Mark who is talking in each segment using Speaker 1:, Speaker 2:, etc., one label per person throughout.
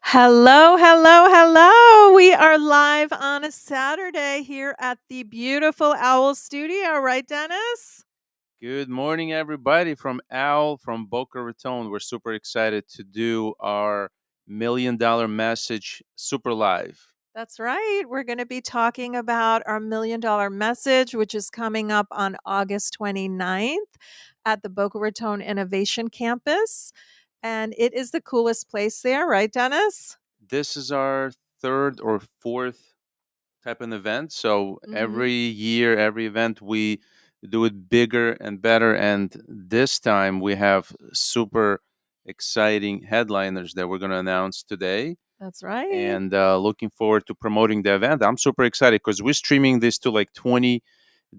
Speaker 1: Hello, hello, hello. We are live on a Saturday here at the beautiful Owl Studio, right, Dennis?
Speaker 2: Good morning, everybody from Al from Boca Raton. We're super excited to do our $1 million message super live.
Speaker 1: That's right. We're going to be talking about our $1 million message, which is coming up on August 29th at the Boca Raton Innovation Campus. And it is the coolest place there, right, Dennis?
Speaker 2: This is our third or fourth type of event. So
Speaker 1: Mm-hmm.
Speaker 2: every year, every event, we do it bigger and better. And this time we have super exciting headliners that we're going to announce today.
Speaker 1: That's right.
Speaker 2: And looking forward to promoting the event. I'm super excited because we're streaming this to like 20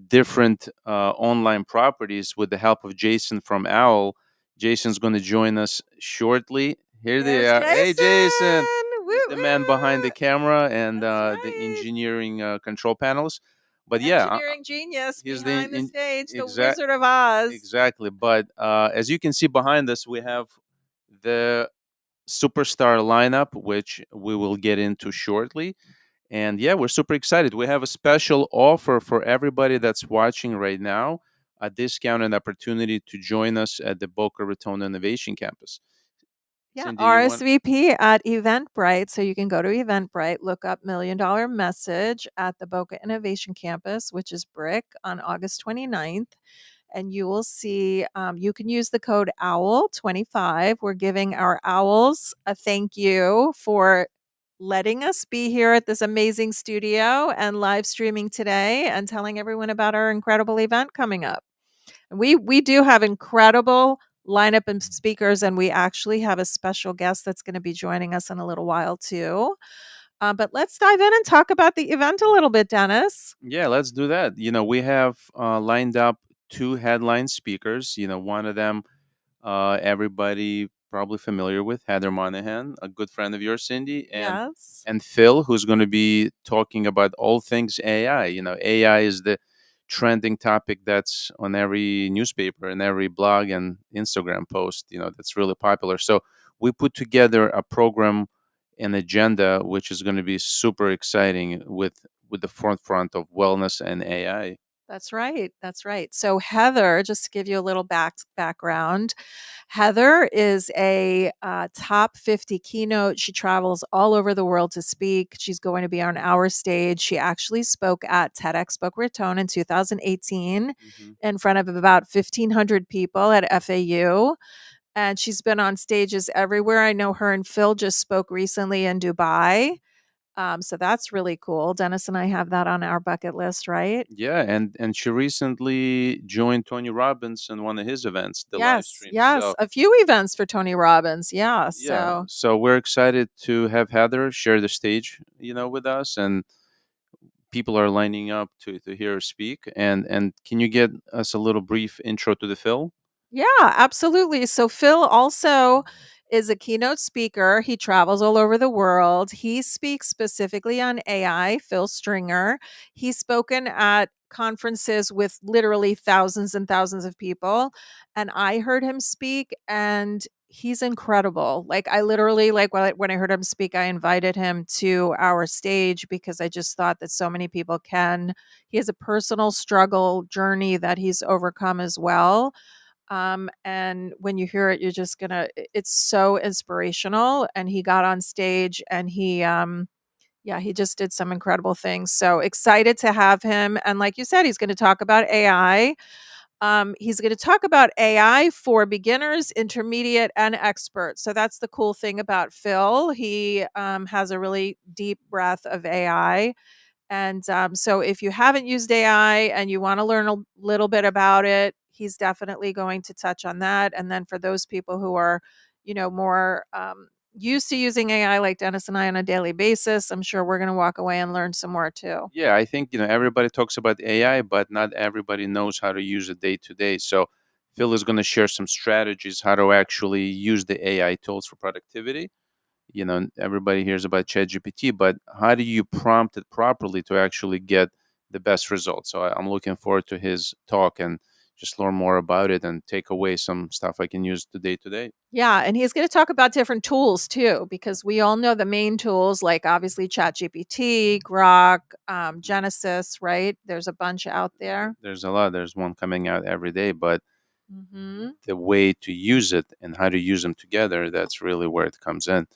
Speaker 2: different online properties with the help of Jason from Owl. Jason's going to join us shortly. Here they
Speaker 1: There's
Speaker 2: are. Hey, Jason.
Speaker 1: Jason. Woo
Speaker 2: He's the man behind the
Speaker 1: woo.
Speaker 2: camera and
Speaker 1: That's
Speaker 2: the
Speaker 1: right.
Speaker 2: engineering control panels. But yeah,
Speaker 1: Engineering genius
Speaker 2: he's the
Speaker 1: behind the stage, the
Speaker 2: exact
Speaker 1: Wizard of Oz.
Speaker 2: exactly. But as you can see behind us, we have the superstar lineup, which we will get into shortly. And yeah, we're super excited. We have a special offer for everybody that's watching right now, a discounted opportunity to join us at the Boca Raton Innovation Campus.
Speaker 1: Yeah,
Speaker 2: Cindy, you want?
Speaker 1: RSVP at Eventbrite. So you can go to Eventbrite, look up $1 million message at the Boca Innovation Campus, which is Brick, on August 29th. And you will see you can use the code OWL25. We're giving our owls a thank you for letting us be here at this amazing studio and live streaming today and telling everyone about our incredible event coming up. We do have incredible lineup and speakers, and we actually have a special guest that's going to be joining us in a little while too. But let's dive in and talk about the event a little bit, Dennis.
Speaker 2: Yeah, let's do that. We have lined up two headline speakers. One of them, everybody probably familiar with, Heather Monahan, a good friend of yours, Cindy, and
Speaker 1: Yes.
Speaker 2: Phil, who's going to be talking about all things AI. AI is the trending topic that's on every newspaper and every blog and Instagram post. That's really popular. So we put together a program, an agenda, which is going to be super exciting with the forefront of wellness and AI.
Speaker 1: That's right. That's right. So Heather, just to give you a little background, Heather is a top 50 keynote. She travels all over the world to speak. She's going to be on our stage. She actually spoke at TEDx Boca Raton in 2018
Speaker 2: Hmm.
Speaker 1: in front of about 1,500 people at FAU. And she's been on stages everywhere. I know her and Phil just spoke recently in Dubai. So that's really cool. Dennis and I have that on our bucket list, right?
Speaker 2: Yeah, and she recently joined Tony Robbins in one of his events, the live
Speaker 1: Yes,
Speaker 2: stream.
Speaker 1: yes,
Speaker 2: So
Speaker 1: a few events for Tony Robbins, yeah,
Speaker 2: yeah,
Speaker 1: so
Speaker 2: so we're excited to have Heather share the stage, with us, and people are lining up to hear her speak. And can you get us a little brief intro to the Phil?
Speaker 1: yeah, absolutely. So Phil also is a keynote speaker. He travels all over the world. He speaks specifically on AI, Phil Stringer. He's spoken at conferences with literally thousands and thousands of people. And I heard him speak and he's incredible. Like I literally like when I heard him speak, I invited him to our stage because I just thought that so many people can. He has a personal struggle journey that he's overcome as well, and when you hear it, you're just gonna it's so inspirational. And he got on stage and yeah, he just did some incredible things. So excited to have him. And like you said, he's going to talk about AI. He's going to talk about AI for beginners, intermediate, and experts. So that's the cool thing about Phil. He has a really deep breadth of AI. And so if you haven't used AI and you want to learn a little bit about it, he's definitely going to touch on that. And then for those people who are, more used to using AI like Dennis and I on a daily basis, I'm sure we're going to walk away and learn some more too.
Speaker 2: Yeah, I think everybody talks about AI, but not everybody knows how to use it day to day. So Phil is going to share some strategies how to actually use the AI tools for productivity. Everybody hears about ChatGPT, but how do you prompt it properly to actually get the best results? So I'm looking forward to his talk and just learn more about it and take away some stuff I can use today to day.
Speaker 1: Yeah, and he's going to talk about different tools too, because we all know the main tools like obviously ChatGPT, Grok, Genesis, right? There's a bunch out there.
Speaker 2: There's a lot. There's one coming out every day, but
Speaker 1: Hmm.
Speaker 2: the way to use it and how to use them together, that's really where it comes in.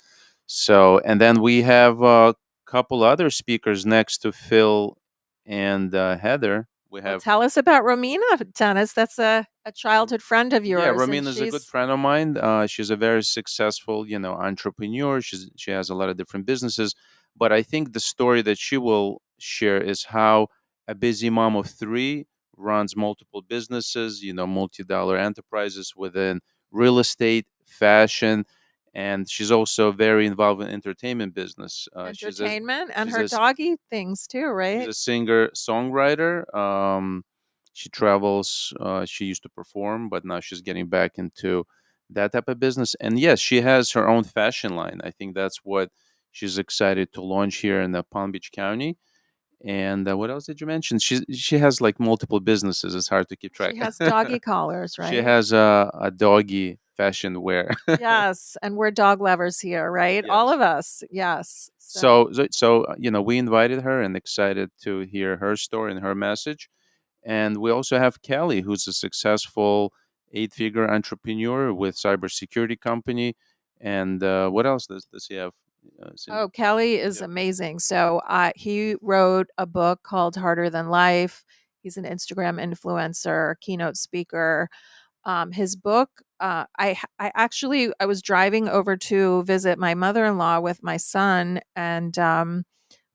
Speaker 2: So, and then we have a couple other speakers next to Phil and Heather. We
Speaker 1: Well,
Speaker 2: have,
Speaker 1: tell us about Romina, Dennis. That's a childhood friend of
Speaker 2: yeah,
Speaker 1: yours, and
Speaker 2: Ramin is a good
Speaker 1: she's
Speaker 2: friend of mine. She's a very successful, entrepreneur. She has a lot of different businesses, but I think the story that she will share is how a busy mom of three runs multiple businesses, multi-dollar enterprises within real estate, fashion, and she's also very involved in entertainment business.
Speaker 1: entertainment and
Speaker 2: She's
Speaker 1: her
Speaker 2: a
Speaker 1: doggy things too,
Speaker 2: She's
Speaker 1: right?
Speaker 2: a singer songwriter. She travels. She used to perform, but now she's getting back into that type of business. And yes, she has her own fashion line. I think that's what she's excited to launch here in Palm Beach County. And what else did you mention? She has like multiple businesses. It's hard to keep track.
Speaker 1: She has doggy collars,
Speaker 2: She
Speaker 1: right?
Speaker 2: has a doggy fashion wear.
Speaker 1: Yes, and we're dog lovers here, right? All
Speaker 2: Yes.
Speaker 1: of us. Yes. So,
Speaker 2: So we invited her and excited to hear her story and her message. And we also have Kelly, who's a successful eight-figure entrepreneur with cybersecurity company. And what else does he have? Cindy?
Speaker 1: oh, Kelly is
Speaker 2: Yeah.
Speaker 1: amazing. So, he wrote a book called Harder Than Life. He's an Instagram influencer, keynote speaker. His book, I actually I was driving over to visit my mother-in-law with my son, and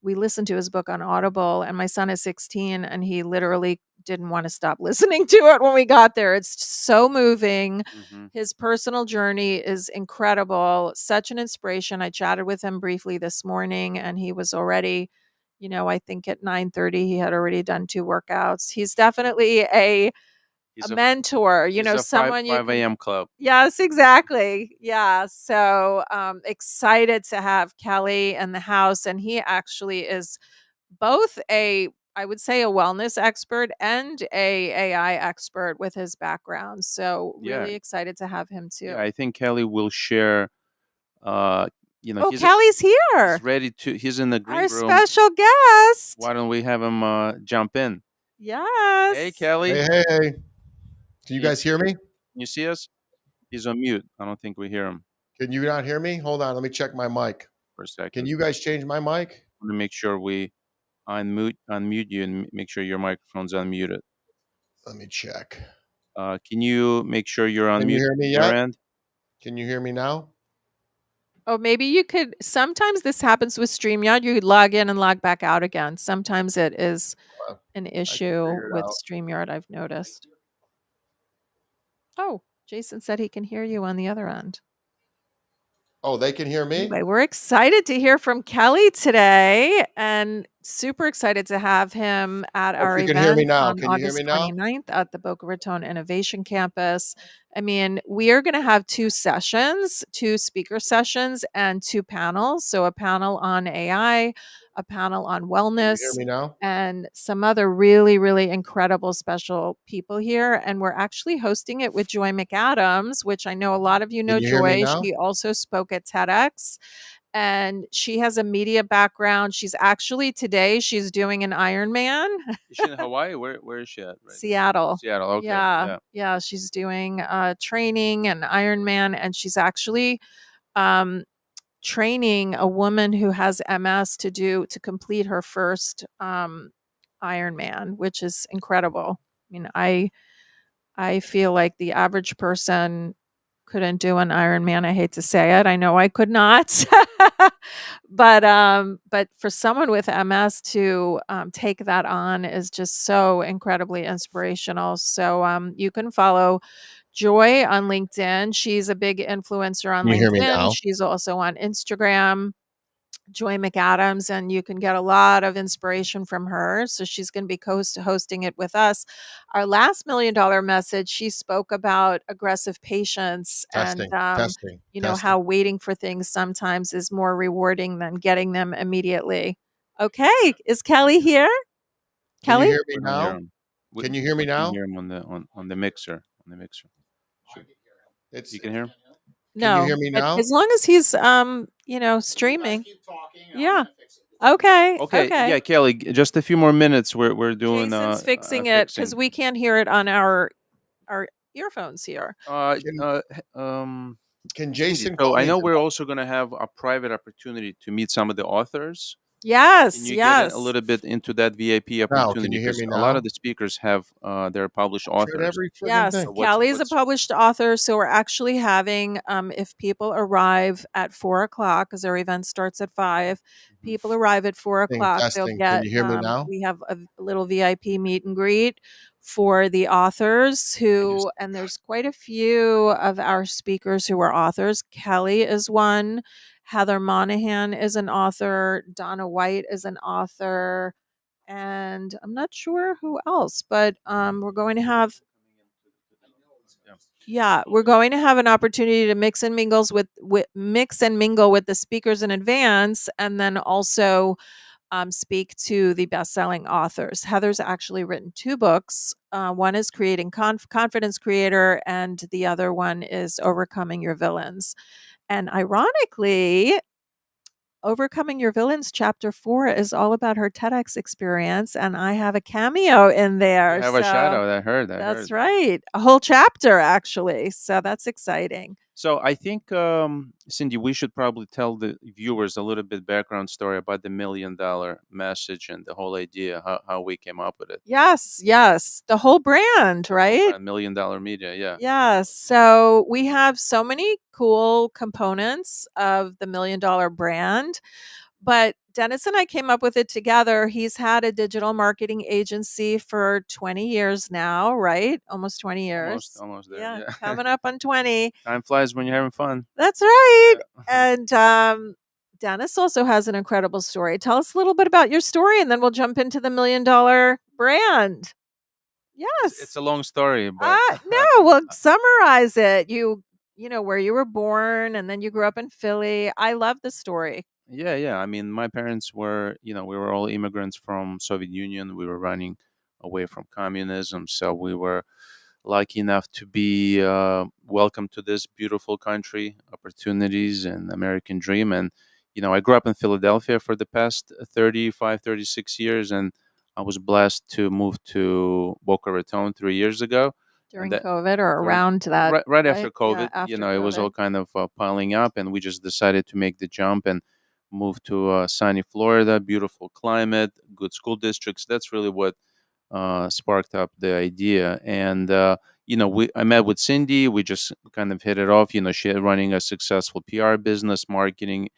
Speaker 1: we listened to his book on Audible, and my son is 16 and he literally didn't want to stop listening to it when we got there. It's so moving.
Speaker 2: Hmm.
Speaker 1: His personal journey is incredible, such an inspiration. I chatted with him briefly this morning and he was already, I think at 9:30 he had already done 2 workouts. He's definitely a
Speaker 2: He's a
Speaker 1: mentor,
Speaker 2: he's a five
Speaker 1: someone you
Speaker 2: five
Speaker 1: can.
Speaker 2: a.m. club.
Speaker 1: Yes, exactly. Yeah. So excited to have Kelly in the house. And he actually is both I would say, a wellness expert and a AI expert with his background. So
Speaker 2: Yeah,
Speaker 1: really excited to have him
Speaker 2: yeah.
Speaker 1: too.
Speaker 2: I think Kelly will share. Uh,
Speaker 1: Oh, Kelly's
Speaker 2: he's
Speaker 1: here.
Speaker 2: ready to. He's in the green
Speaker 1: Our
Speaker 2: room.
Speaker 1: special guest.
Speaker 2: Why don't we have him jump in? Hey,
Speaker 1: Yes.
Speaker 2: Kelly,
Speaker 3: Hey, hey, hey. Can you
Speaker 2: can you
Speaker 3: guys hear me?
Speaker 2: see us? He's on mute. I don't think we hear him
Speaker 3: Can you not hear me? Hold on. Let me check my mic.
Speaker 2: for a
Speaker 3: Can
Speaker 2: second.
Speaker 3: you guys change my mic?
Speaker 2: I want to make sure we unmute you and make sure your microphone's unmuted.
Speaker 3: Let me check.
Speaker 2: Can you make sure you're
Speaker 3: Can you
Speaker 2: unmuted
Speaker 3: hear me
Speaker 2: on your
Speaker 3: yet?
Speaker 2: end?
Speaker 3: Can you hear me now?
Speaker 1: Oh, maybe you could. Sometimes this happens with StreamYard. You could log in and log back out again. Sometimes it is
Speaker 3: Uh,
Speaker 1: an
Speaker 3: I can
Speaker 1: issue
Speaker 3: figure it
Speaker 1: with
Speaker 3: out.
Speaker 1: StreamYard, I've noticed. Oh, Jason said he can hear you on the other end.
Speaker 3: Oh, they can hear me?
Speaker 1: Anyway, we're excited to hear from Kelly today and super excited to have him at
Speaker 3: Hope
Speaker 1: our
Speaker 3: you can hear me
Speaker 1: event
Speaker 3: now.
Speaker 1: on
Speaker 3: Can you hear me
Speaker 1: August
Speaker 3: now?
Speaker 1: 29th at the Boca Raton Innovation Campus. I mean, we are going to have 2 sessions, 2 speaker sessions, and 2 panels. So, a panel on AI, a panel on
Speaker 3: Can you hear
Speaker 1: wellness,
Speaker 3: me now?
Speaker 1: and some other really, really incredible special people here. And we're actually hosting it with Joy McAdams, which I know a lot of you
Speaker 3: Can
Speaker 1: know
Speaker 3: you hear me
Speaker 1: Joy.
Speaker 3: now?
Speaker 1: She also spoke at TEDx and she has a media background. She's actually today she's doing an Ironman.
Speaker 2: Is she in Hawaii? Where is she at right now?
Speaker 1: Seattle.
Speaker 2: Seattle. Okay.
Speaker 1: Yeah.
Speaker 2: Yeah.
Speaker 1: Yeah, she's doing training and Ironman and she's actually um training a woman who has MS to complete her first Ironman, which is incredible. I mean, I feel like the average person couldn't do an Ironman. I hate to say it. I know I could not. But for someone with MS to take that on is just so incredibly inspirational. So you can follow Joy on LinkedIn. She's a big influencer on
Speaker 3: Can you hear me
Speaker 1: LinkedIn.
Speaker 3: now?
Speaker 1: She's also on Instagram. Joy McAdams, and you can get a lot of inspiration from her. So she's going to be hosting it with us. Our last $1 million message, she spoke about aggressive patience and,
Speaker 3: Testing, testing,
Speaker 1: how
Speaker 3: testing.
Speaker 1: waiting for things sometimes is more rewarding than getting them immediately. Okay. Is Kelly here?
Speaker 3: Can you
Speaker 1: Kelly?
Speaker 3: hear me
Speaker 2: We don't hear
Speaker 3: now?
Speaker 2: him.
Speaker 3: Can you hear me
Speaker 2: We can
Speaker 3: now?
Speaker 2: hear him on the mixer. On the mixer. Sure.
Speaker 3: It's
Speaker 2: You can hear him?
Speaker 3: Can you
Speaker 1: No,
Speaker 3: hear me
Speaker 1: but
Speaker 3: now?
Speaker 1: as long as he's, streaming. Yeah. Okay,
Speaker 2: Okay,
Speaker 1: okay.
Speaker 2: yeah, Kelly, just a few more minutes. We're doing
Speaker 1: Jason's fixing it because
Speaker 2: fixing.
Speaker 1: we can't hear it on our earphones here.
Speaker 3: Can can
Speaker 2: Cindy,
Speaker 3: Jason
Speaker 2: so
Speaker 3: call
Speaker 2: I
Speaker 3: me
Speaker 2: know we're
Speaker 3: back?
Speaker 2: also going to have a private opportunity to meet some of the authors. Can
Speaker 1: Yes,
Speaker 2: you get a
Speaker 1: yes.
Speaker 2: little bit into that VIP
Speaker 3: Now, can
Speaker 2: opportunity?
Speaker 3: you hear
Speaker 2: Because
Speaker 3: me
Speaker 2: a lot of
Speaker 3: now?
Speaker 2: the speakers have their published
Speaker 3: I tried
Speaker 2: authors.
Speaker 3: every friggin'
Speaker 1: Yes,
Speaker 3: thing.
Speaker 2: So
Speaker 1: Kelly is a
Speaker 2: what's
Speaker 1: published author, so we're actually having, if people arrive at 4 o'clock, because our event starts at 5,
Speaker 2: Mhm.
Speaker 1: people arrive at 4 o'clock, they'll
Speaker 3: Testing. Can
Speaker 1: get,
Speaker 3: you hear me now?
Speaker 1: we have a little VIP meet and greet for the authors
Speaker 2: I just
Speaker 1: and there's quite a few of our speakers who are authors. Kelly is one, Heather Monahan is an author, Donna White is an author, and I'm not sure who else, but we're going to have
Speaker 2: yeah.
Speaker 1: yeah, we're going to have an opportunity to mix and mingle with the speakers in advance, and then also speak to the best-selling authors. Heather's actually written 2 books. One is Creating Confidence Creator, and the other one is Overcoming Your Villains. And ironically, Overcoming Your Villains chapter 4 is all about her TEDx experience, and I have a cameo in
Speaker 2: You
Speaker 1: there.
Speaker 2: have a shout
Speaker 1: So
Speaker 2: out. I heard. I
Speaker 1: that's
Speaker 2: heard.
Speaker 1: right. A whole chapter, actually. So that's exciting.
Speaker 2: So I think, Cindy, we should probably tell the viewers a little bit background story about the $1 million message and the whole idea, how we came up with it.
Speaker 1: Yes, yes. The whole brand,
Speaker 2: The whole
Speaker 1: right?
Speaker 2: brand, $1 million media. Yeah.
Speaker 1: Yes. So we have so many cool components of the $1 million brand. But Dennis and I came up with it together. He's had a digital marketing agency for 20 years now, right? Almost 20
Speaker 2: Almost,
Speaker 1: years.
Speaker 2: almost there.
Speaker 1: Yeah,
Speaker 2: Yeah.
Speaker 1: coming up on 20.
Speaker 2: Time flies when you're having fun.
Speaker 1: That's right.
Speaker 2: Yeah.
Speaker 1: And Dennis also has an incredible story. Tell us a little bit about your story and then we'll jump into the $1 million brand.
Speaker 2: It's
Speaker 1: Yes.
Speaker 2: a long story, but
Speaker 1: No, well, summarize it. Where you were born and then you grew up in Philly. I love the story.
Speaker 2: yeah, yeah. I mean, my parents were, we were all immigrants from Soviet Union. We were running away from communism, so we were lucky enough to be welcomed to this beautiful country, opportunities and American dream. And I grew up in Philadelphia for the past 35, 36 years, and I was blessed to move to Boca Raton 3 years ago. And
Speaker 1: During
Speaker 2: that
Speaker 1: COVID or
Speaker 2: during
Speaker 1: around that,
Speaker 2: right after
Speaker 1: right? Yeah,
Speaker 2: COVID,
Speaker 1: after
Speaker 2: it was all
Speaker 1: COVID.
Speaker 2: kind of piling up, and we just decided to make the jump and move to sunny Florida, beautiful climate, good school districts. That's really what sparked up the idea. And I met with Cindy. We just kind of hit it off. She had running a successful PR business, marketing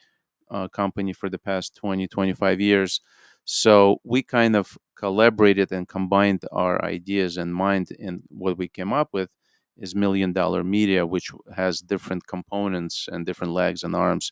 Speaker 2: company for the past 20, 25 years. So we kind of collaborated and combined our ideas and mind, and what we came up with is $1 million media, which has different components and different legs and arms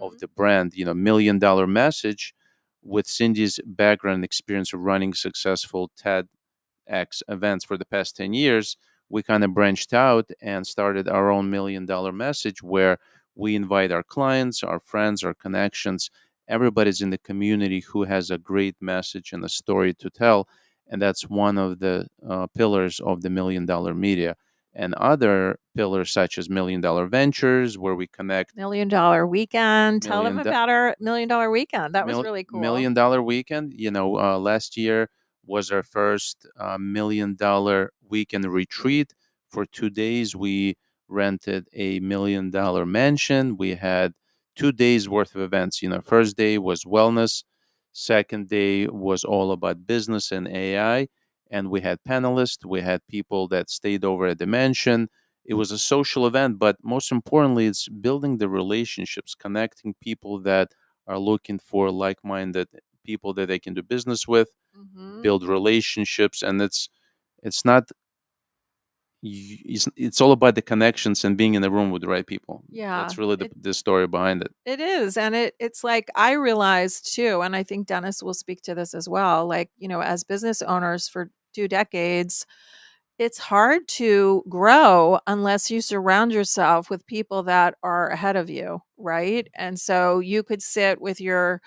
Speaker 2: of
Speaker 1: Mhm.
Speaker 2: the brand. $1 million message with Cindy's background experience of running successful TEDx events for the past 10 years. We kind of branched out and started our own $1 million message, where we invite our clients, our friends, our connections, everybody's in the community who has a great message and a story to tell. And that's one of the pillars of the $1 million media. And other pillars, such as $1 million ventures, where we connect
Speaker 1: $1 million weekend. Tell them
Speaker 2: million
Speaker 1: about our $1 million weekend. That was really cool.
Speaker 2: $1 million weekend. Last year was our first $1 million weekend retreat. For 2 days, we rented a $1 million mansion. We had 2 days worth of events. First day was wellness. Second day was all about business and AI. And we had panelists. We had people that stayed over at the mansion. It was a social event, but most importantly, it's building the relationships, connecting people that are looking for like-minded people that they can do business with,
Speaker 1: Mhm.
Speaker 2: build relationships. And it's not it's all about the connections and being in the room with the right people.
Speaker 1: Yeah.
Speaker 2: That's really the story behind it.
Speaker 1: It is, and it's like I realized too, and I think Dennis will speak to this as well, like, as business owners for 2 decades, it's hard to grow unless you surround yourself with people that are ahead of you, right? And so you could sit with your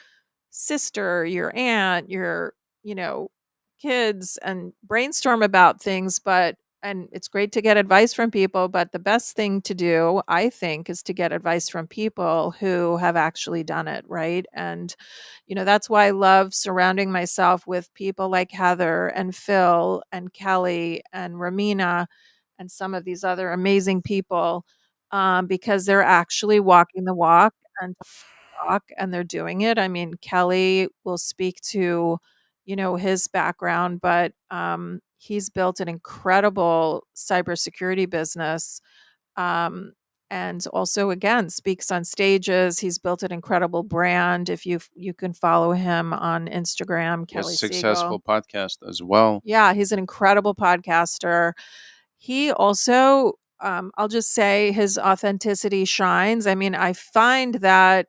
Speaker 1: sister, your aunt, your, you know, kids and brainstorm about things, and it's great to get advice from people, but the best thing to do, I think, is to get advice from people who have actually done it, right? And that's why I love surrounding myself with people like Heather and Phil and Kelly and Ramina and some of these other amazing people, because they're actually walking the walk and talk and they're doing it. I mean, Kelly will speak to, his background, but he's built an incredible cybersecurity business. Um, and also again speaks on stages. He's built an incredible brand. If you can follow him on Instagram,
Speaker 2: Yes,
Speaker 1: Kelly Siegel.
Speaker 2: successful podcast as well.
Speaker 1: Yeah, he's an incredible podcaster. He also, I'll just say his authenticity shines. I mean, I find that,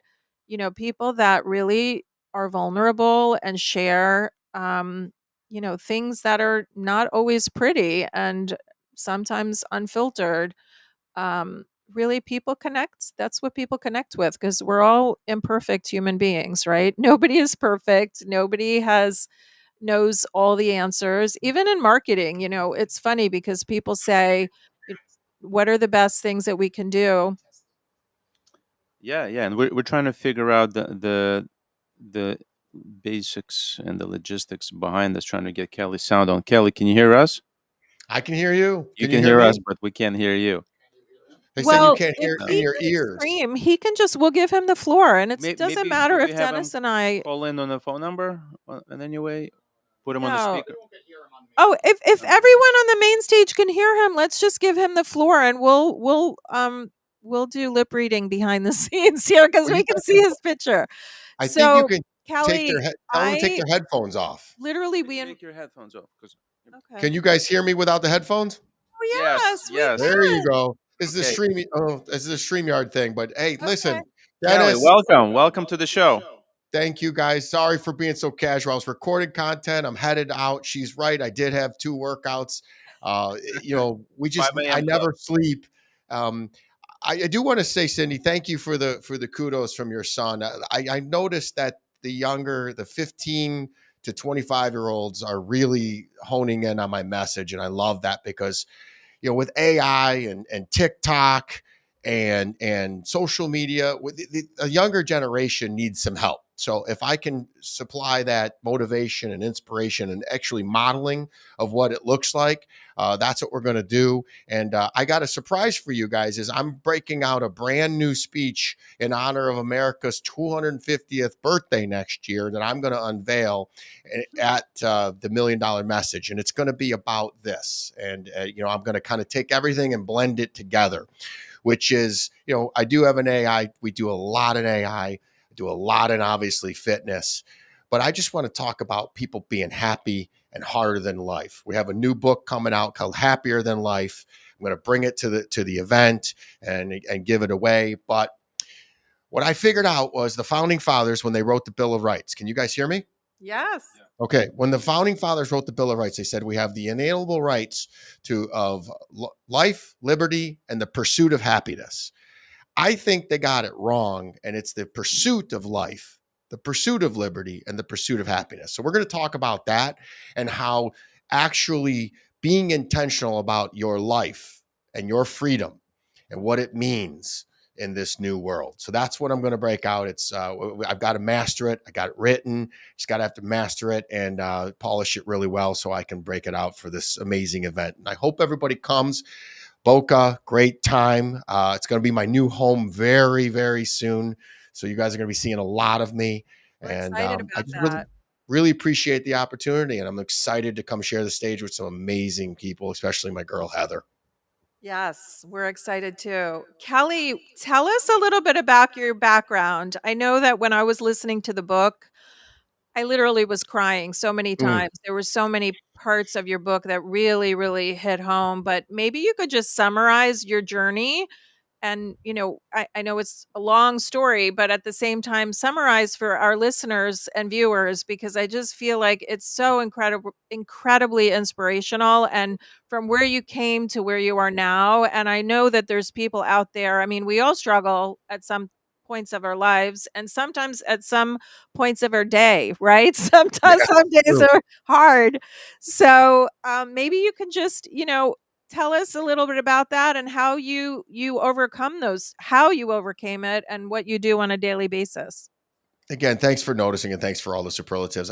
Speaker 1: people that really are vulnerable and share, things that are not always pretty and sometimes unfiltered, um, really people connect. That's what people connect with because we're all imperfect human beings, right? Nobody is perfect. Nobody knows all the answers. Even in marketing, it's funny because people say, what are the best things that we can do?
Speaker 2: Yeah, yeah, and we're trying to figure out the basics and the logistics behind this, trying to get Kelly sound on. Kelly, can you hear us?
Speaker 3: I can hear you.
Speaker 2: You
Speaker 3: Can you
Speaker 2: can
Speaker 3: hear
Speaker 2: hear us,
Speaker 3: me?
Speaker 2: but we can't hear you.
Speaker 3: They say you
Speaker 1: Well,
Speaker 3: can't
Speaker 1: if
Speaker 3: hear
Speaker 2: No.
Speaker 3: in
Speaker 1: he
Speaker 3: your
Speaker 1: can
Speaker 3: ears.
Speaker 1: scream, we'll give him the floor. And it doesn't
Speaker 2: Maybe
Speaker 1: matter
Speaker 2: could we
Speaker 1: if
Speaker 2: have him
Speaker 1: Dennis and I,
Speaker 2: call in on a phone number, and anyway, put him on the
Speaker 1: no.
Speaker 2: speaker.
Speaker 1: Oh, if
Speaker 2: Okay.
Speaker 1: everyone on the main stage can hear him, let's just give him the floor and we'll do lip reading behind the scenes here because
Speaker 3: Well,
Speaker 1: we
Speaker 3: you
Speaker 1: can
Speaker 3: guys
Speaker 1: see his picture.
Speaker 3: I think you
Speaker 1: So,
Speaker 3: can
Speaker 1: Kelly,
Speaker 3: tell them to take
Speaker 1: I
Speaker 3: their headphones off.
Speaker 1: literally
Speaker 2: Take your headphones off, because
Speaker 1: okay.
Speaker 3: Can you guys hear me without the headphones?
Speaker 1: Oh
Speaker 2: yes,
Speaker 1: yes, we
Speaker 2: yes.
Speaker 3: There you
Speaker 1: can.
Speaker 3: go. This is a
Speaker 2: Okay,
Speaker 3: StreamYard thing. But hey,
Speaker 1: Okay.
Speaker 3: listen,
Speaker 2: Kelly,
Speaker 3: Dennis,
Speaker 2: welcome to the show.
Speaker 3: thank you guys. Sorry for being so casual. I was recording content. I'm headed out. She's right. I did have 2 workouts.
Speaker 2: Five
Speaker 3: I
Speaker 2: a.m. club.
Speaker 3: never sleep. Um, I do want to say, Cindy, thank you for the kudos from your son. I noticed that the 15 to 25-year-olds are really honing in on my message, and I love that because with AI and TikTok and social media, with a younger generation needs some help. So if I can supply that motivation and inspiration and actually modeling of what it looks like, that's what we're going to do. And I got a surprise for you guys: is I'm breaking out a brand new speech in honor of America's 250th birthday next year that I'm going to unveil at the $1 Million Message, and it's going to be about this. And I'm going to kind of take everything and blend it together, which is, I do have an AI. We do a lot in AI. Do a lot in obviously fitness, but I just want to talk about people being happy and harder than life. We have a new book coming out called Happier Than Life. I'm going to bring it to the event and give it away. But what I figured out was the founding fathers, when they wrote the Bill of Rights. Can you guys hear me?
Speaker 1: Yes.
Speaker 3: Okay, when the founding fathers wrote the Bill of Rights, they said we have the inalienable rights of life, liberty, and the pursuit of happiness. I think they got it wrong, and it's the pursuit of life, the pursuit of liberty, and the pursuit of happiness. So we're going to talk about that and how actually being intentional about your life and your freedom and what it means in this new world. So that's what I'm going to break out. It's I've got to master it. I got it written. Just got to have to master it and polish it really well so I can break it out for this amazing event. And I hope everybody comes. Boca, great time. It's going to be my new home very, very soon. So you guys are going to be seeing a lot of me.
Speaker 1: We're
Speaker 3: And
Speaker 1: excited
Speaker 3: I
Speaker 1: about
Speaker 3: just really,
Speaker 1: that.
Speaker 3: really appreciate the opportunity. And I'm excited to come share the stage with some amazing people, especially my girl, Heather.
Speaker 1: Yes, we're excited too. Kelly, tell us a little bit about your background. I know that when I was listening to the book, I literally was crying so many
Speaker 3: Mm.
Speaker 1: times. There were so many parts of your book that really, really hit home. But maybe you could just summarize your journey. And, I know it's a long story, but at the same time, summarize for our listeners and viewers because I just feel like it's so incredibly inspirational. And from where you came to where you are now. And I know that there's people out there. I mean, we all struggle at some points of our lives, and sometimes at some points of our day, right? Sometimes
Speaker 3: Yeah,
Speaker 1: some days
Speaker 3: true.
Speaker 1: are hard. So maybe you can just, tell us a little bit about that and how you overcome those, how you overcame it, and what you do on a daily basis.
Speaker 3: Again, thanks for noticing and thanks for all the superlatives.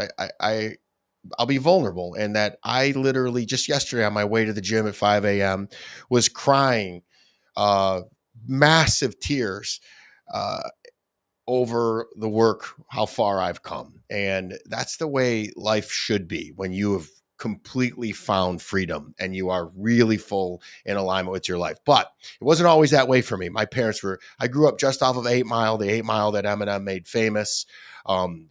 Speaker 3: I'll be vulnerable in that I literally just yesterday on my way to the gym at 5 a.m. was crying, uh, massive tears, uh, over the work, how far I've come. And that's the way life should be when you have completely found freedom and you are really full in alignment with your life. But it wasn't always that way for me. My parents were, I grew up just off of 8 Mile, the 8 Mile that Eminem made famous. Um,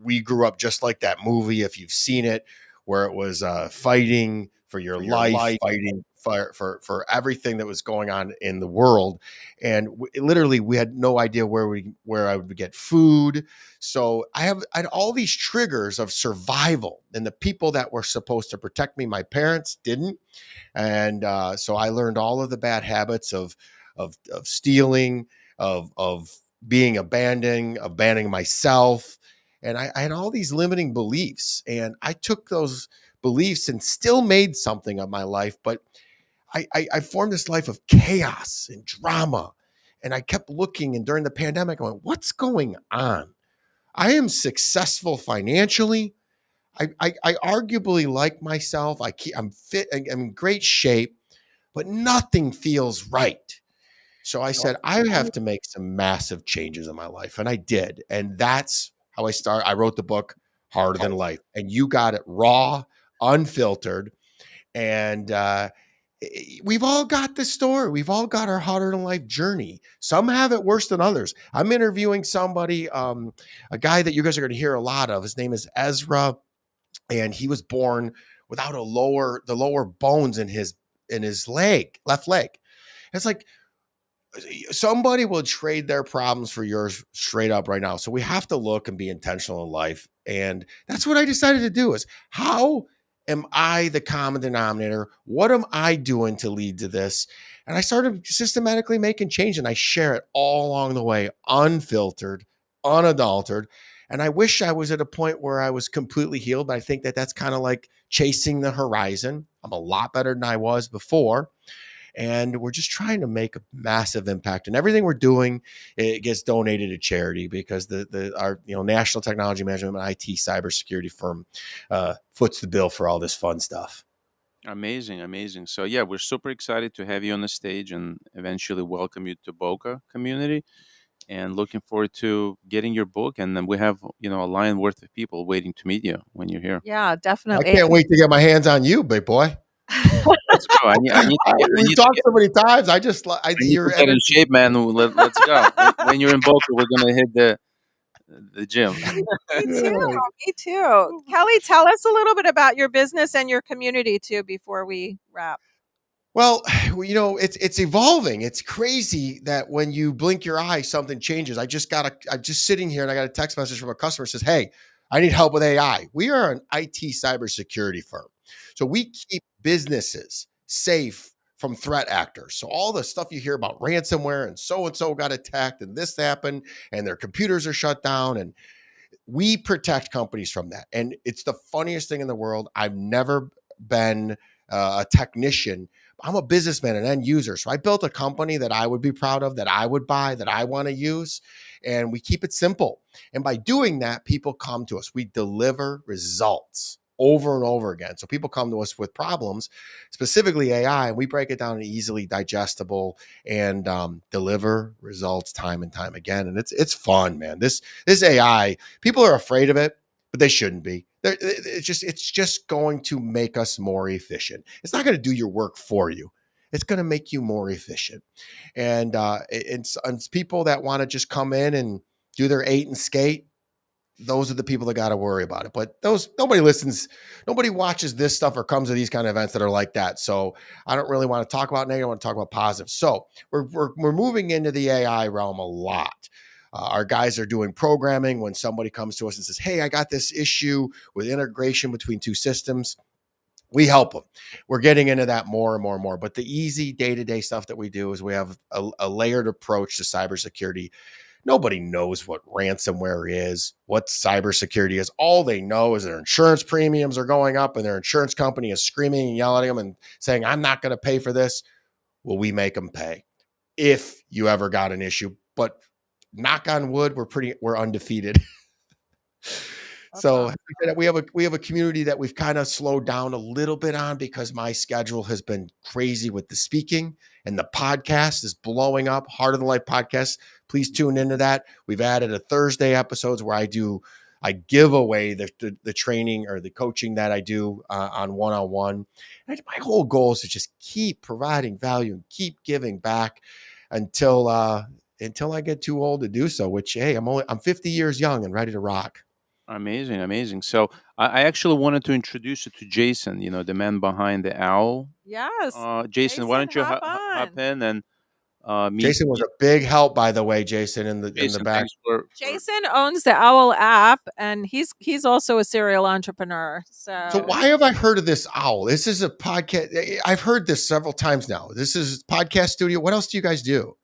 Speaker 3: we grew up just like that movie, if you've seen it, where it was fighting for your life, fighting for everything that was going on in the world, and literally we had no idea where I would get food. So I had all these triggers of survival, and the people that were supposed to protect me, my parents, didn't. And so I learned all of the bad habits of stealing, of being abandoning myself, and I had all these limiting beliefs, and I took those beliefs and still made something of my life, but I formed this life of chaos and drama. And I kept looking, and during the pandemic, I went, what's going on? I am successful financially. I arguably like myself. I'm fit. I'm in great shape, but nothing feels right. So I said, I have to make some massive changes in my life. And I did. And that's how I wrote the book, Harder Than Life. And you got it raw, unfiltered. And we've all got this story. We've all got our harder than life journey. Some have it worse than others. I'm interviewing somebody, a guy that you guys are going to hear a lot of. His name is Ezra, and he was born without the lower bones in his left leg. It's like somebody will trade their problems for yours straight up right now. So we have to look and be intentional in life. And that's what I decided to do is, how am I the common denominator? What am I doing to lead to this? And I started systematically making change, and I share it all along the way, unfiltered, unadulterated. And I wish I was at a point where I was completely healed, but I think that that's kind of like chasing the horizon. I'm a lot better than I was before, and we're just trying to make a massive impact. And everything we're doing, it gets donated to charity, because our national technology management and IT cybersecurity firm foots the bill for all this fun stuff.
Speaker 2: Amazing, amazing. So yeah, we're super excited to have you on the stage and eventually welcome you to Boca community. And looking forward to getting your book. And then we have a line worth of people waiting to meet you when you're here.
Speaker 1: Yeah,
Speaker 3: I
Speaker 1: definitely.
Speaker 3: can't wait to get my hands on you, big boy.
Speaker 2: Let's go. I need to get.
Speaker 3: We've talked so many times.
Speaker 2: I need to
Speaker 3: Your
Speaker 2: get in
Speaker 3: energy.
Speaker 2: shape, man. Let's go. When you're in Boca, we're gonna hit the gym.
Speaker 1: Me too. Me too. Kelly, tell us a little bit about your business and your community too before we wrap.
Speaker 3: Well, it's evolving. It's crazy that when you blink your eye, something changes. I'm just sitting here and I got a text message from a customer that says, "Hey, I need help with AI." We are an IT cybersecurity firm. So we keep businesses safe from threat actors. So all the stuff you hear about ransomware and so got attacked and this happened and their computers are shut down, and we protect companies from that. And it's the funniest thing in the world. I've never been a technician. I'm a businessman, an end user. So I built a company that I would be proud of, that I would buy, that I want to use. And we keep it simple. And by doing that, people come to us. We deliver results over and over again. So people come to us with problems, specifically AI, and we break it down in easily digestible and deliver results time and time again. And it's fun, man. This AI, people are afraid of it, but they shouldn't be. It's just going to make us more efficient. It's not going to do your work for you. It's going to make you more efficient. And people that want to just come in and do their 8 and skate, those are the people that got to worry about it. But nobody listens, nobody watches this stuff or comes to these kind of events that are like that. So I don't really want to talk about negative. I want to talk about positive. So we're moving into the AI realm a lot. Our guys are doing programming. When somebody comes to us and says, "Hey, I got this issue with integration between two systems," we help them. We're getting into that more and more and more. But the easy day-to-day stuff that we do is we have a layered approach to cybersecurity. Nobody knows what ransomware is, what cybersecurity is. All they know is their insurance premiums are going up and their insurance company is screaming and yelling at them and saying, I'm not going to pay for this. Well, we make them pay if you ever got an issue. But knock on wood, we're undefeated. So we have a community that we've kind of slowed down a little bit on because my schedule has been crazy with the speaking, and the podcast is blowing up. Heart of the Life podcast. Please tune into that. We've added a Thursday episodes where I give away the training or the coaching that I do on one-on-one. And my whole goal is to just keep providing value and keep giving back until I get too old to do so. Which, hey, I'm 50 years young and ready to rock.
Speaker 2: Amazing. So I actually wanted to introduce you to Jason, the man behind the owl.
Speaker 1: Yes.
Speaker 2: Jason, why don't you hop in and meet?
Speaker 3: Jason was a big help, by the way, Jason, in the back.
Speaker 1: Jason owns the Owl app, and he's also a serial entrepreneur.
Speaker 3: So why have I heard of this owl? This is a podcast. I've heard this several times now. This is podcast studio. What else do you guys do?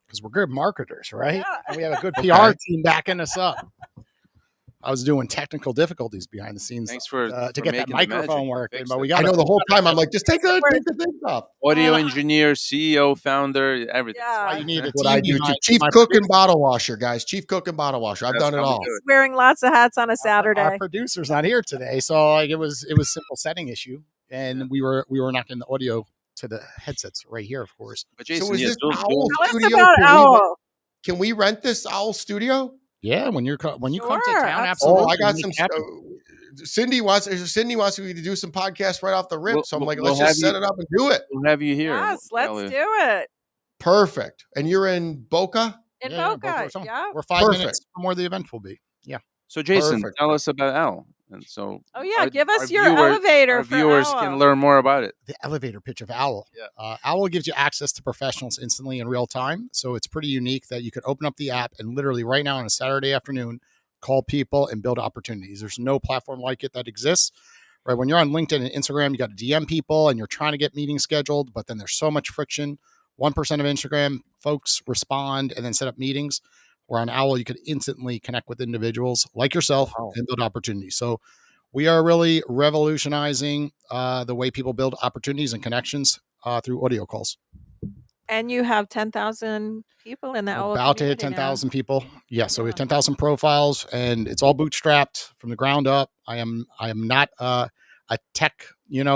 Speaker 4: Because we're good marketers, right?
Speaker 1: Yeah.
Speaker 4: And we have a good PR team backing us up. I was doing technical difficulties behind the scenes.
Speaker 2: Thanks for
Speaker 4: to get that microphone working. But
Speaker 3: I know the whole time I'm like, just take the thing off.
Speaker 2: Audio engineer, CEO, founder, everything.
Speaker 1: Yeah.
Speaker 4: That's why you need a
Speaker 3: what I do. Chief cook and bottle washer, guys. Chief cook and bottle washer. I've done it all.
Speaker 1: Wearing lots of hats on a Saturday.
Speaker 4: Our producer's not here today, so like it was simple setting issue, and we were knocking the audio to the headsets right here, of course.
Speaker 2: But Jason,
Speaker 3: so is this owl
Speaker 1: Tell us
Speaker 3: studio?
Speaker 1: about Owl.
Speaker 3: Can we rent this owl studio?
Speaker 4: Yeah, when you come to town,
Speaker 1: Sure,
Speaker 4: absolutely.
Speaker 3: Oh, I got some. Cindy wants me to do some podcasts right off the rip. So I'm like, let's just set it up and do it.
Speaker 2: We'll have you here.
Speaker 1: Yes, let's do it.
Speaker 3: Perfect. And you're in Boca?
Speaker 1: In Boca, yeah.
Speaker 4: We're 5 minutes from where the event will be. Yeah.
Speaker 2: So Jason, tell us about Owl. And so,
Speaker 1: give us your elevator.
Speaker 2: Our viewers can learn more about it.
Speaker 4: The elevator pitch of Owl. Yeah. Owl gives you access to professionals instantly in real time. So it's pretty unique that you could open up the app and literally right now on a Saturday afternoon, call people and build opportunities. There's no platform like it that exists. Right? When you're on LinkedIn and Instagram, you got to DM people and you're trying to get meetings scheduled, but then there's so much friction. 1% of Instagram folks respond and then set up meetings. Where on Owl, you could instantly connect with individuals like yourself and build opportunities. So we are really revolutionizing the way people build opportunities and connections through audio calls.
Speaker 1: And you have 10,000 people in the Owl
Speaker 4: about to hit 10,000 people. Yeah, so we have 10,000 profiles, and it's all bootstrapped from the ground up. I am not a tech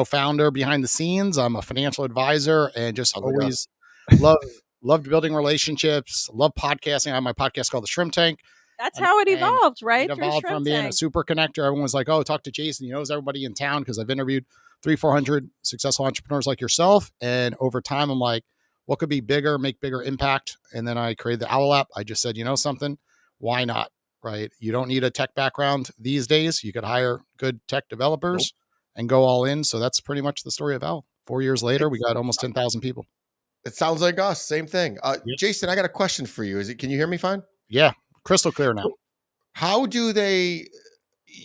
Speaker 4: founder behind the scenes. I'm a financial advisor, and just always loved building relationships, love podcasting. I have my podcast called The Shrimp Tank.
Speaker 1: That's how it evolved, right?
Speaker 4: It evolved from being a super connector. Everyone was like, oh, talk to Jason. He knows everybody in town because I've interviewed 300-400 successful entrepreneurs like yourself. And over time, I'm like, what could be bigger, make bigger impact? And then I created the Owl app. I just said, something? Why not? Right? You don't need a tech background these days. You could hire good tech developers and go all in. So that's pretty much the story of Owl. 4 years later, we got almost 10,000 people.
Speaker 3: It sounds like us. Same thing. Jason, I got a question for you. Can you hear me fine?
Speaker 4: Yeah. Crystal clear now.
Speaker 3: How do they,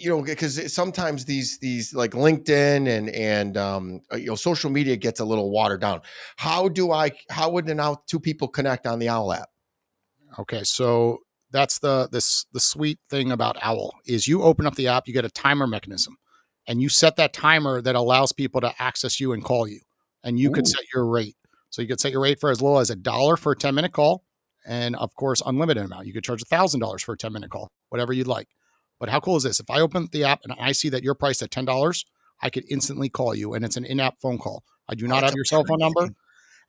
Speaker 3: because sometimes these like LinkedIn and social media gets a little watered down. How would now two people connect on the Owl app?
Speaker 4: Okay. So that's the sweet thing about Owl is you open up the app, you get a timer mechanism and you set that timer that allows people to access you and call you, and you could set your rate. So you could set your rate for as low as $1 for a 10-minute call. And of course, unlimited amount. You could charge $1,000 for a 10-minute call, whatever you'd like. But how cool is this? If I open the app and I see that you're priced at $10, I could instantly call you, and it's an in-app phone call. I do not have your cell phone number,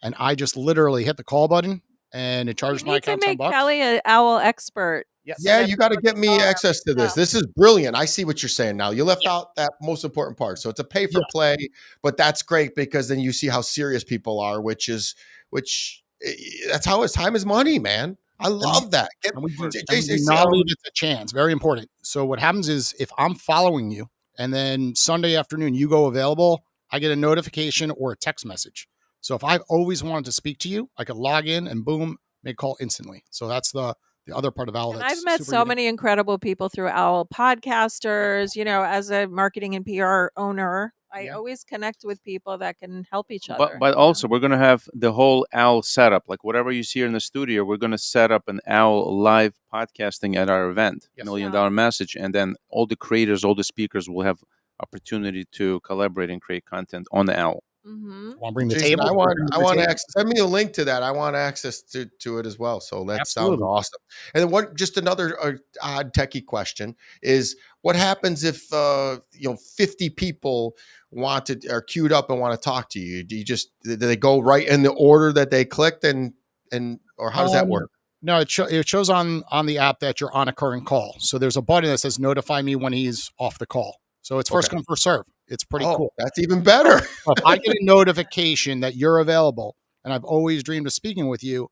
Speaker 4: and I just literally hit the call button, and it charges my account $10.
Speaker 1: You need to make Kelly an Owl expert.
Speaker 4: Yes.
Speaker 3: Yeah, you got to get me access to this. This is brilliant. I see what you're saying now. You left out that most important part. So it's a pay for play, but that's great because then you see how serious people are, which that's how it's time is money, man. I love that.
Speaker 4: Jason, not leave it to chance. Very important. So what happens is if I'm following you and then Sunday afternoon you go available, I get a notification or a text message. So if I've always wanted to speak to you, I could log in and boom, make a call instantly. So that's the the other part of Owl
Speaker 1: And
Speaker 4: that's
Speaker 1: I've met
Speaker 4: super
Speaker 1: so
Speaker 4: unique.
Speaker 1: many incredible people through Owl podcasters. As a marketing and PR owner, I
Speaker 4: Yeah.
Speaker 1: always connect with people that can help each
Speaker 2: But
Speaker 1: other.
Speaker 2: but also we're gonna have the whole owl setup, like whatever you see here in the studio. We're gonna set up an owl live podcasting at our event,
Speaker 4: Yes.
Speaker 2: Million
Speaker 1: Yeah.
Speaker 2: Dollar Message, and then all the creators, all the speakers will have opportunity to collaborate and create content on the owl.
Speaker 1: Mm-hmm.
Speaker 4: Want to bring the
Speaker 3: Jason,
Speaker 4: table?
Speaker 3: I want access. Send me a link to that. I want access to it as well. So that sounds
Speaker 4: Absolutely.
Speaker 3: awesome. And then just another odd techie question is what happens if 50 people are queued up and want to talk to you? Do they go right in the order that they clicked or how does that work?
Speaker 4: No, it shows on the app that you're on a current call. So there's a button that says notify me when he's off the call. So it's first
Speaker 3: Okay.
Speaker 4: come, first serve. It's pretty cool.
Speaker 3: That's even better.
Speaker 4: So if I get a notification that you're available and I've always dreamed of speaking with you,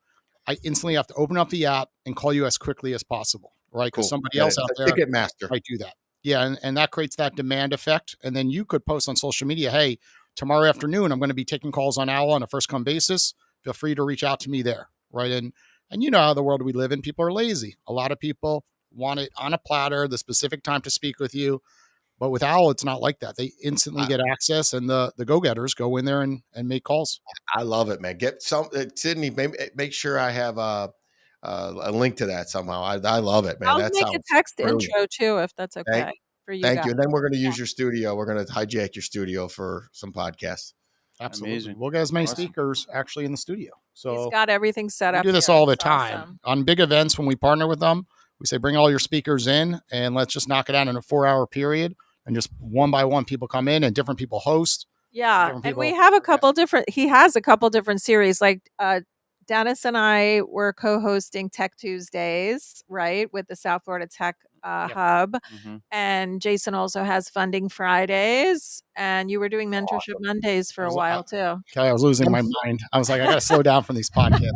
Speaker 4: I instantly have to open up the app and call you as quickly as possible, right? Because
Speaker 3: Cool.
Speaker 4: somebody else out there
Speaker 3: Ticketmaster.
Speaker 4: might do that. Yeah, and that creates that demand effect. And then you could post on social media, hey, tomorrow afternoon, I'm going to be taking calls on Owl on a first come basis. Feel free to reach out to me there, right? And you know how the world we live in, people are lazy. A lot of people want it on a platter, the specific time to speak with you. But with Owl, it's not like that. They instantly get access, and the go-getters go in there and make calls.
Speaker 3: I love it, man. Get some Sydney. Make sure I have a link to that somehow. I love it, man.
Speaker 1: I'll
Speaker 3: That
Speaker 1: make a
Speaker 3: sounds
Speaker 1: text
Speaker 3: brilliant.
Speaker 1: intro too, if that's
Speaker 3: Thank,
Speaker 1: okay for you
Speaker 3: thank
Speaker 1: guys.
Speaker 3: you. And then we're going to use your studio. We're going to hijack your studio for some podcasts.
Speaker 4: Absolutely.
Speaker 2: Amazing.
Speaker 4: We'll get as many
Speaker 2: Awesome.
Speaker 4: speakers actually in the studio. So
Speaker 1: He's got everything set
Speaker 4: we
Speaker 1: up.
Speaker 4: do this
Speaker 1: here.
Speaker 4: all the
Speaker 1: It's
Speaker 4: time.
Speaker 1: awesome.
Speaker 4: On big events when we partner with them. We say, bring all your speakers in and let's just knock it out in a 4-hour period. And just one by one, people come in and different people host.
Speaker 1: Yeah.
Speaker 4: Different
Speaker 1: And we
Speaker 4: people-
Speaker 1: have a couple different, he has a couple different series. Like Dennis and I were co-hosting Tech Tuesdays, right, with the South Florida Tech Hub.
Speaker 2: Mhm.
Speaker 1: And Jason also has Funding Fridays. And you were doing Mentorship Mondays for a while too.
Speaker 4: Okay, I was losing my mind. I was like, I got to slow down from these podcasts.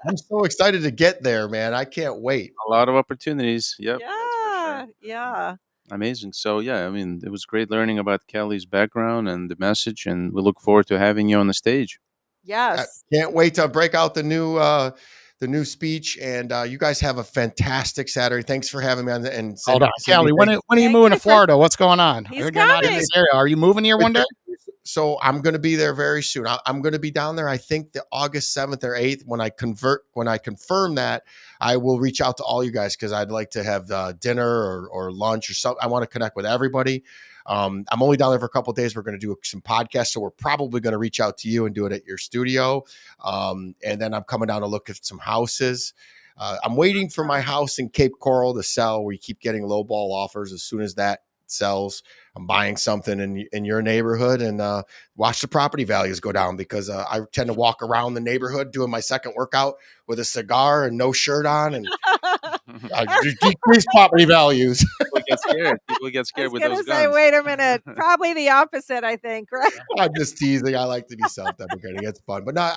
Speaker 3: I'm so excited to get there, man. I can't wait.
Speaker 2: A lot of opportunities. Yep.
Speaker 1: Yeah.
Speaker 2: That's for sure.
Speaker 1: Yeah.
Speaker 2: Amazing. So yeah, I mean, it was great learning about Kelly's background and the message, and we look forward to having you on the stage.
Speaker 1: Yes.
Speaker 3: Can't wait to break out the new speech. And you guys have a fantastic Saturday. Thanks for having me on. And
Speaker 4: Hold on, Kelly. When are you
Speaker 1: Thank
Speaker 4: moving
Speaker 1: you
Speaker 4: to Florida? What's going on?
Speaker 1: He's
Speaker 4: I heard you're not in
Speaker 1: coming.
Speaker 4: this area. Are you moving here one day?
Speaker 3: So I'm going to be there very soon. I'm going to be down there. I think the August 7th or 8th. When I confirm that, I will reach out to all you guys because I'd like to have dinner or lunch or something. I want to connect with everybody. I'm only down there for a couple of days. We're going to do some podcasts, so we're probably going to reach out to you and do it at your studio. And then I'm coming down to look at some houses. I'm waiting for my house in Cape Coral to sell. We keep getting lowball offers. As soon as that sells, I'm buying something in your neighborhood and watch the property values go down because I tend to walk around the neighborhood doing my second workout with a cigar and no shirt on and decrease property values.
Speaker 2: People get scared. People get
Speaker 1: I
Speaker 2: scared
Speaker 1: was
Speaker 2: with
Speaker 1: going
Speaker 2: those
Speaker 1: to say,
Speaker 2: guns.
Speaker 1: wait a minute. Probably the opposite, I think, right?
Speaker 3: I'm just teasing. I like to be self-deprecating. It's fun, but no.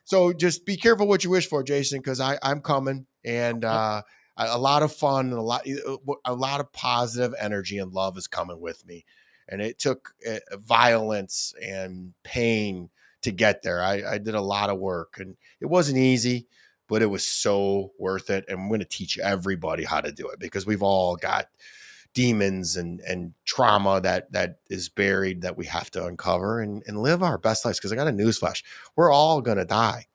Speaker 3: So just be careful what you wish for, Jason, because I'm coming and a lot of fun and a lot of positive energy and love is coming with me. And it took violence and pain to get there. I did a lot of work and it wasn't easy, but it was so worth it. And I'm going to teach everybody how to do it because we've all got demons and trauma that is buried that we have to uncover and live our best lives. Because I got a newsflash. We're all going to die.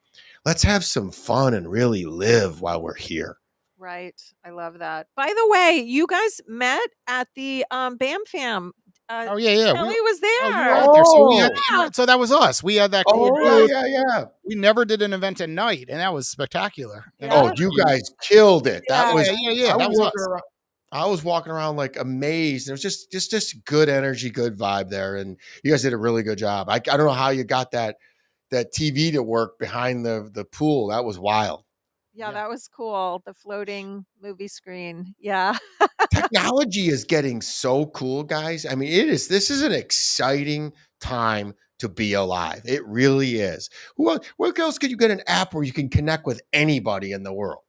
Speaker 3: Let's have some fun and really live while we're here.
Speaker 1: Right. I love that. By the way, you guys met at the BAM Fam.
Speaker 4: Oh yeah.
Speaker 1: Kelly was there.
Speaker 4: Oh, you were out there. So we had,
Speaker 1: Yeah.
Speaker 4: so that was us. We had that cool booth.
Speaker 3: Yeah.
Speaker 4: We never did an event at night, and that was spectacular. And
Speaker 1: Yeah.
Speaker 3: Oh, you guys killed it. That was
Speaker 4: yeah. That was us.
Speaker 3: I was walking around like amazed. There was just good energy, good vibe there, and you guys did a really good job. I don't know how you got that TV to work behind the pool. That was wild.
Speaker 1: Yeah, that was cool. The floating movie screen. Yeah.
Speaker 3: Technology is getting so cool, guys. I mean, this is an exciting time to be alive. It really is. What else could you get an app where you can connect with anybody in the world?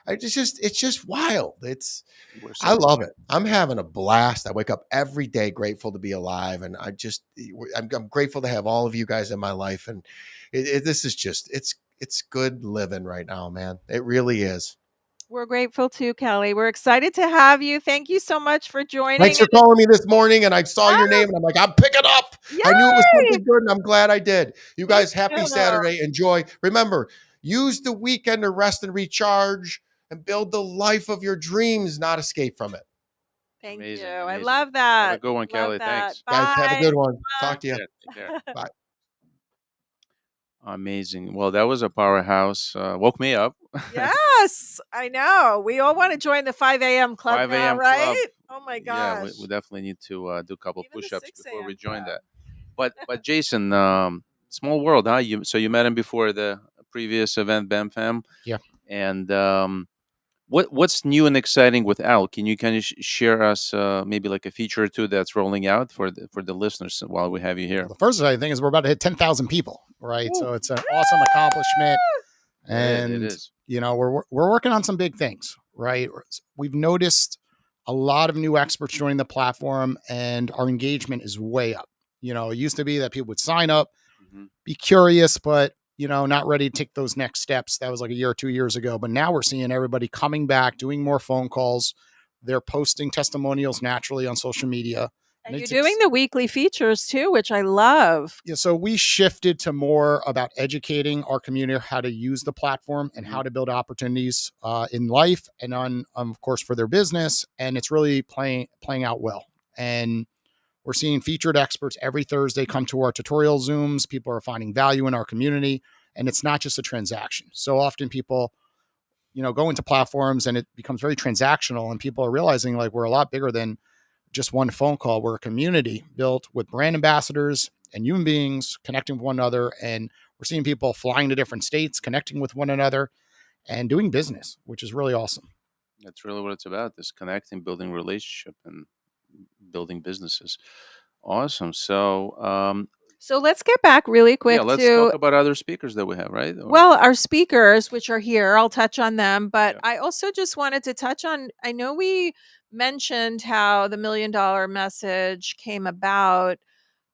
Speaker 3: It's just wild. I love it. I'm having a blast. I wake up every day grateful to be alive, and I'm grateful to have all of you guys in my life. And this is just it's good living right now, man. It really is.
Speaker 1: We're grateful too, Kelly. We're excited to have you. Thank you so much for joining.
Speaker 3: Thanks for calling me this morning, and I saw your
Speaker 1: Ah,
Speaker 3: name, and I'm like, I'm picking up. I knew it was
Speaker 1: yay!
Speaker 3: something good, and I'm glad I did. You
Speaker 1: Me
Speaker 3: guys, happy
Speaker 1: too.
Speaker 3: Saturday. Enjoy. Remember, use the weekend to rest and recharge and build the life of your dreams, not escape from it.
Speaker 1: Thank you.
Speaker 2: Amazing,
Speaker 1: I
Speaker 2: amazing.
Speaker 1: love
Speaker 2: Have a
Speaker 1: that.
Speaker 2: good one,
Speaker 1: Love
Speaker 2: Kelly.
Speaker 1: that.
Speaker 2: Thanks.
Speaker 3: Guys, have a
Speaker 1: Bye.
Speaker 3: good one. Talk to you.
Speaker 2: Yeah, take care.
Speaker 3: Bye.
Speaker 2: Amazing. Well, that was a powerhouse. Woke me up.
Speaker 1: Yes, I know. We all want to join the 5 a.m. club
Speaker 2: 5
Speaker 1: now,
Speaker 2: a.m. club.
Speaker 1: right? Oh my
Speaker 2: Yeah,
Speaker 1: gosh.
Speaker 2: we definitely need to do a couple
Speaker 1: Even the
Speaker 2: push-ups
Speaker 1: 6
Speaker 2: before we
Speaker 1: a.m.
Speaker 2: join
Speaker 1: club.
Speaker 2: that. But Jason, small world, huh? You met him before the previous event, Bam Fam,
Speaker 4: Yeah.
Speaker 2: and what's new and exciting with Al? Can you kind of share us maybe like a feature or two that's rolling out for the listeners while we have you here?
Speaker 4: The first exciting thing is we're about to hit 10,000 people, right?
Speaker 2: Ooh,
Speaker 4: So it's an awesome accomplishment.
Speaker 2: it
Speaker 4: And,
Speaker 2: is.
Speaker 4: we're working on some big things, right? We've noticed a lot of new experts joining the platform, and our engagement is way up. It used to be that people would sign up,
Speaker 2: Mhm.
Speaker 4: be curious, but not ready to take those next steps. That was like a year or 2 years ago. But now we're seeing everybody coming back, doing more phone calls. They're posting testimonials naturally on social media.
Speaker 1: And you're doing the weekly features too, which I love.
Speaker 4: Yeah, so we shifted to more about educating our community how to use the platform and how to build opportunities in life and of course, for their business. And it's really playing out well. And we're seeing featured experts every Thursday come to our tutorial Zooms. People are finding value in our community, and it's not just a transaction. So often people, go into platforms and it becomes very transactional, and people are realizing like we're a lot bigger than just one phone call. We're a community built with brand ambassadors and human beings connecting with one another. And we're seeing people flying to different states, connecting with one another and doing business, which is really awesome.
Speaker 2: That's really what it's about: is connecting, building relationship, and building businesses. Awesome.
Speaker 1: So let's get back really
Speaker 2: Yeah,
Speaker 1: quick
Speaker 2: let's
Speaker 1: to,
Speaker 2: talk about other speakers that we have, right?
Speaker 1: well, our speakers, which are here. I'll touch on them. But
Speaker 2: Yeah.
Speaker 1: I also just wanted to touch on, I know we mentioned how the $1 million message came about,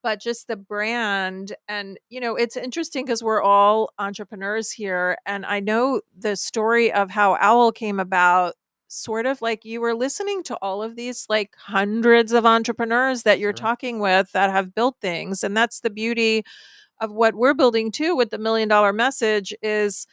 Speaker 1: but just the brand. And, it's interesting because we're all entrepreneurs here. And I know the story of how Owl came about, sort of like you were listening to all of these like hundreds of entrepreneurs that you're
Speaker 4: Sure.
Speaker 1: talking with that have built things. And that's the beauty of what we're building too with the $1 million message is,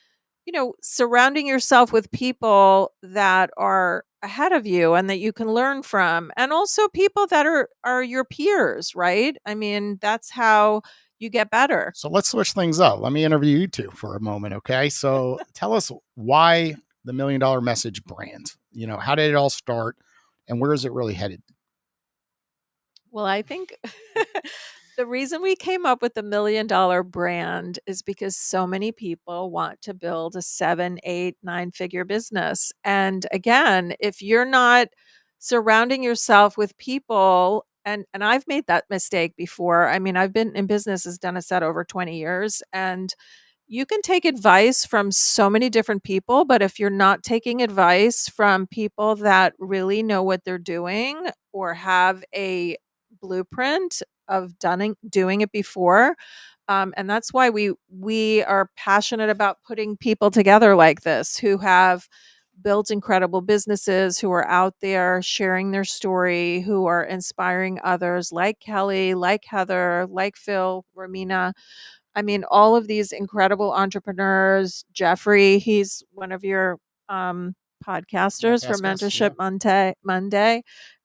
Speaker 1: surrounding yourself with people that are ahead of you and that you can learn from, and also people that are your peers, right? I mean, that's how you get better.
Speaker 4: So let's switch things up. Let me interview you two for a moment. Okay. So tell us why the $1 million message brand, how did it all start and where is it really headed?
Speaker 1: Well, I think the reason we came up with the $1 million brand is because so many people want to build a 7, 8, 9 figure business. And again, if you're not surrounding yourself with people, and I've made that mistake before. I mean, I've been in business, as Dennis said, over 20 years. And you can take advice from so many different people, but if you're not taking advice from people that really know what they're doing or have a blueprint of doing it before, and that's why we are passionate about putting people together like this who have built incredible businesses, who are out there sharing their story, who are inspiring others, like Kelly, like Heather, like Phil, Romina. I mean, all of these incredible entrepreneurs. Jeffrey, he's one of your podcasters for
Speaker 4: Podcast guest, yeah.
Speaker 1: Mentorship Monday.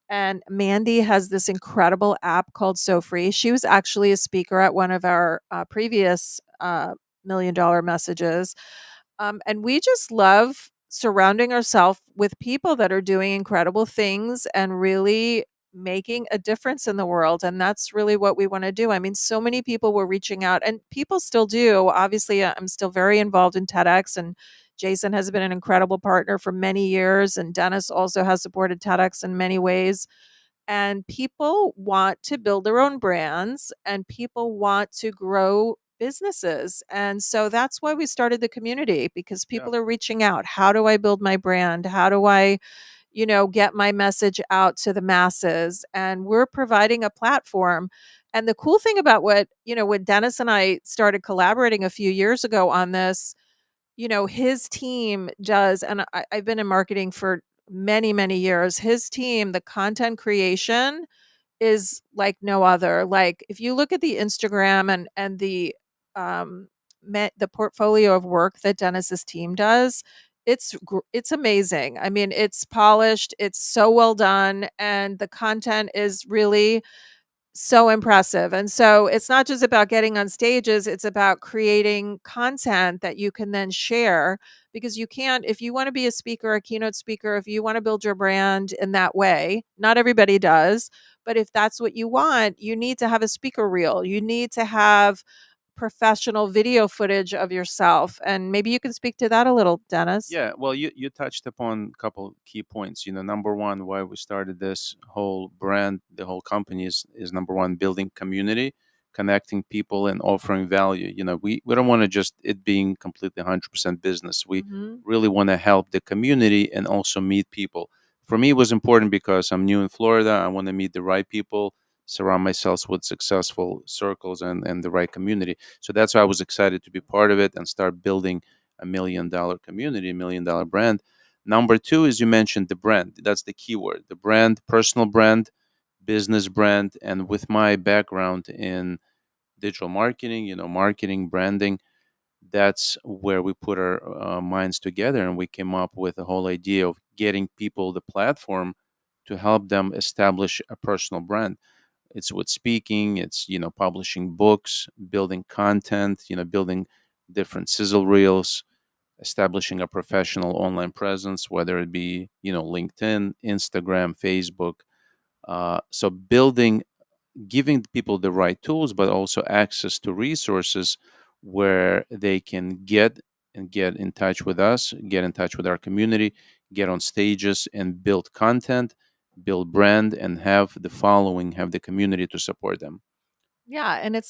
Speaker 1: And Mandy has this incredible app called So Free. She was actually a speaker at one of our previous $1 million messages. And we just love surrounding ourselves with people that are doing incredible things and really making a difference in the world. And that's really what we want to do. I mean, so many people were reaching out, and people still do. Obviously, I'm still very involved in TEDx, and Jason has been an incredible partner for many years. And Dennis also has supported TEDx in many ways. And people want to build their own brands, and people want to grow businesses. And so that's why we started the community, because
Speaker 2: Yeah.
Speaker 1: people are reaching out. How do I build my brand? How do I, get my message out to the masses? And we're providing a platform. And the cool thing about when Dennis and I started collaborating a few years ago on this, his team does, and I've been in marketing for many, many years. His team, the content creation is like no other. Like if you look at the Instagram and the um the portfolio of work that Dennis's team does, it's amazing. I mean, it's polished, it's so well done, and the content is really so impressive. And so it's not just about getting on stages, it's about creating content that you can then share, because you can't, if you want to be a speaker, a keynote speaker, if you want to build your brand in that way, not everybody does, but if that's what you want, you need to have a speaker reel. You need to have professional video footage of yourself. And maybe you can speak to that a little, Dennis.
Speaker 2: Yeah, well, you touched upon a couple key points. Number one, why we started this whole brand, the whole company is number one, building community, connecting people, and offering value. We don't want to just it being completely 100% business. We
Speaker 1: Mhm.
Speaker 2: really want to help the community and also meet people. For me, it was important because I'm new in Florida. I want to meet the right people, surround myself with successful circles and the right community. So that's why I was excited to be part of it and start building $1 million community, $1 million brand. Number two is you mentioned the brand. That's the key word. The brand, personal brand, business brand. And with my background in digital marketing, marketing, branding, that's where we put our minds together and we came up with the whole idea of getting people the platform to help them establish a personal brand. It's with speaking, it's publishing books, building content, building different sizzle reels, establishing a professional online presence, whether it be LinkedIn, Instagram, Facebook. So building, giving people the right tools, but also access to resources where they can get in touch with us, get in touch with our community, get on stages and build content, build brand, and have the following, have the community to support them.
Speaker 1: Yeah, and I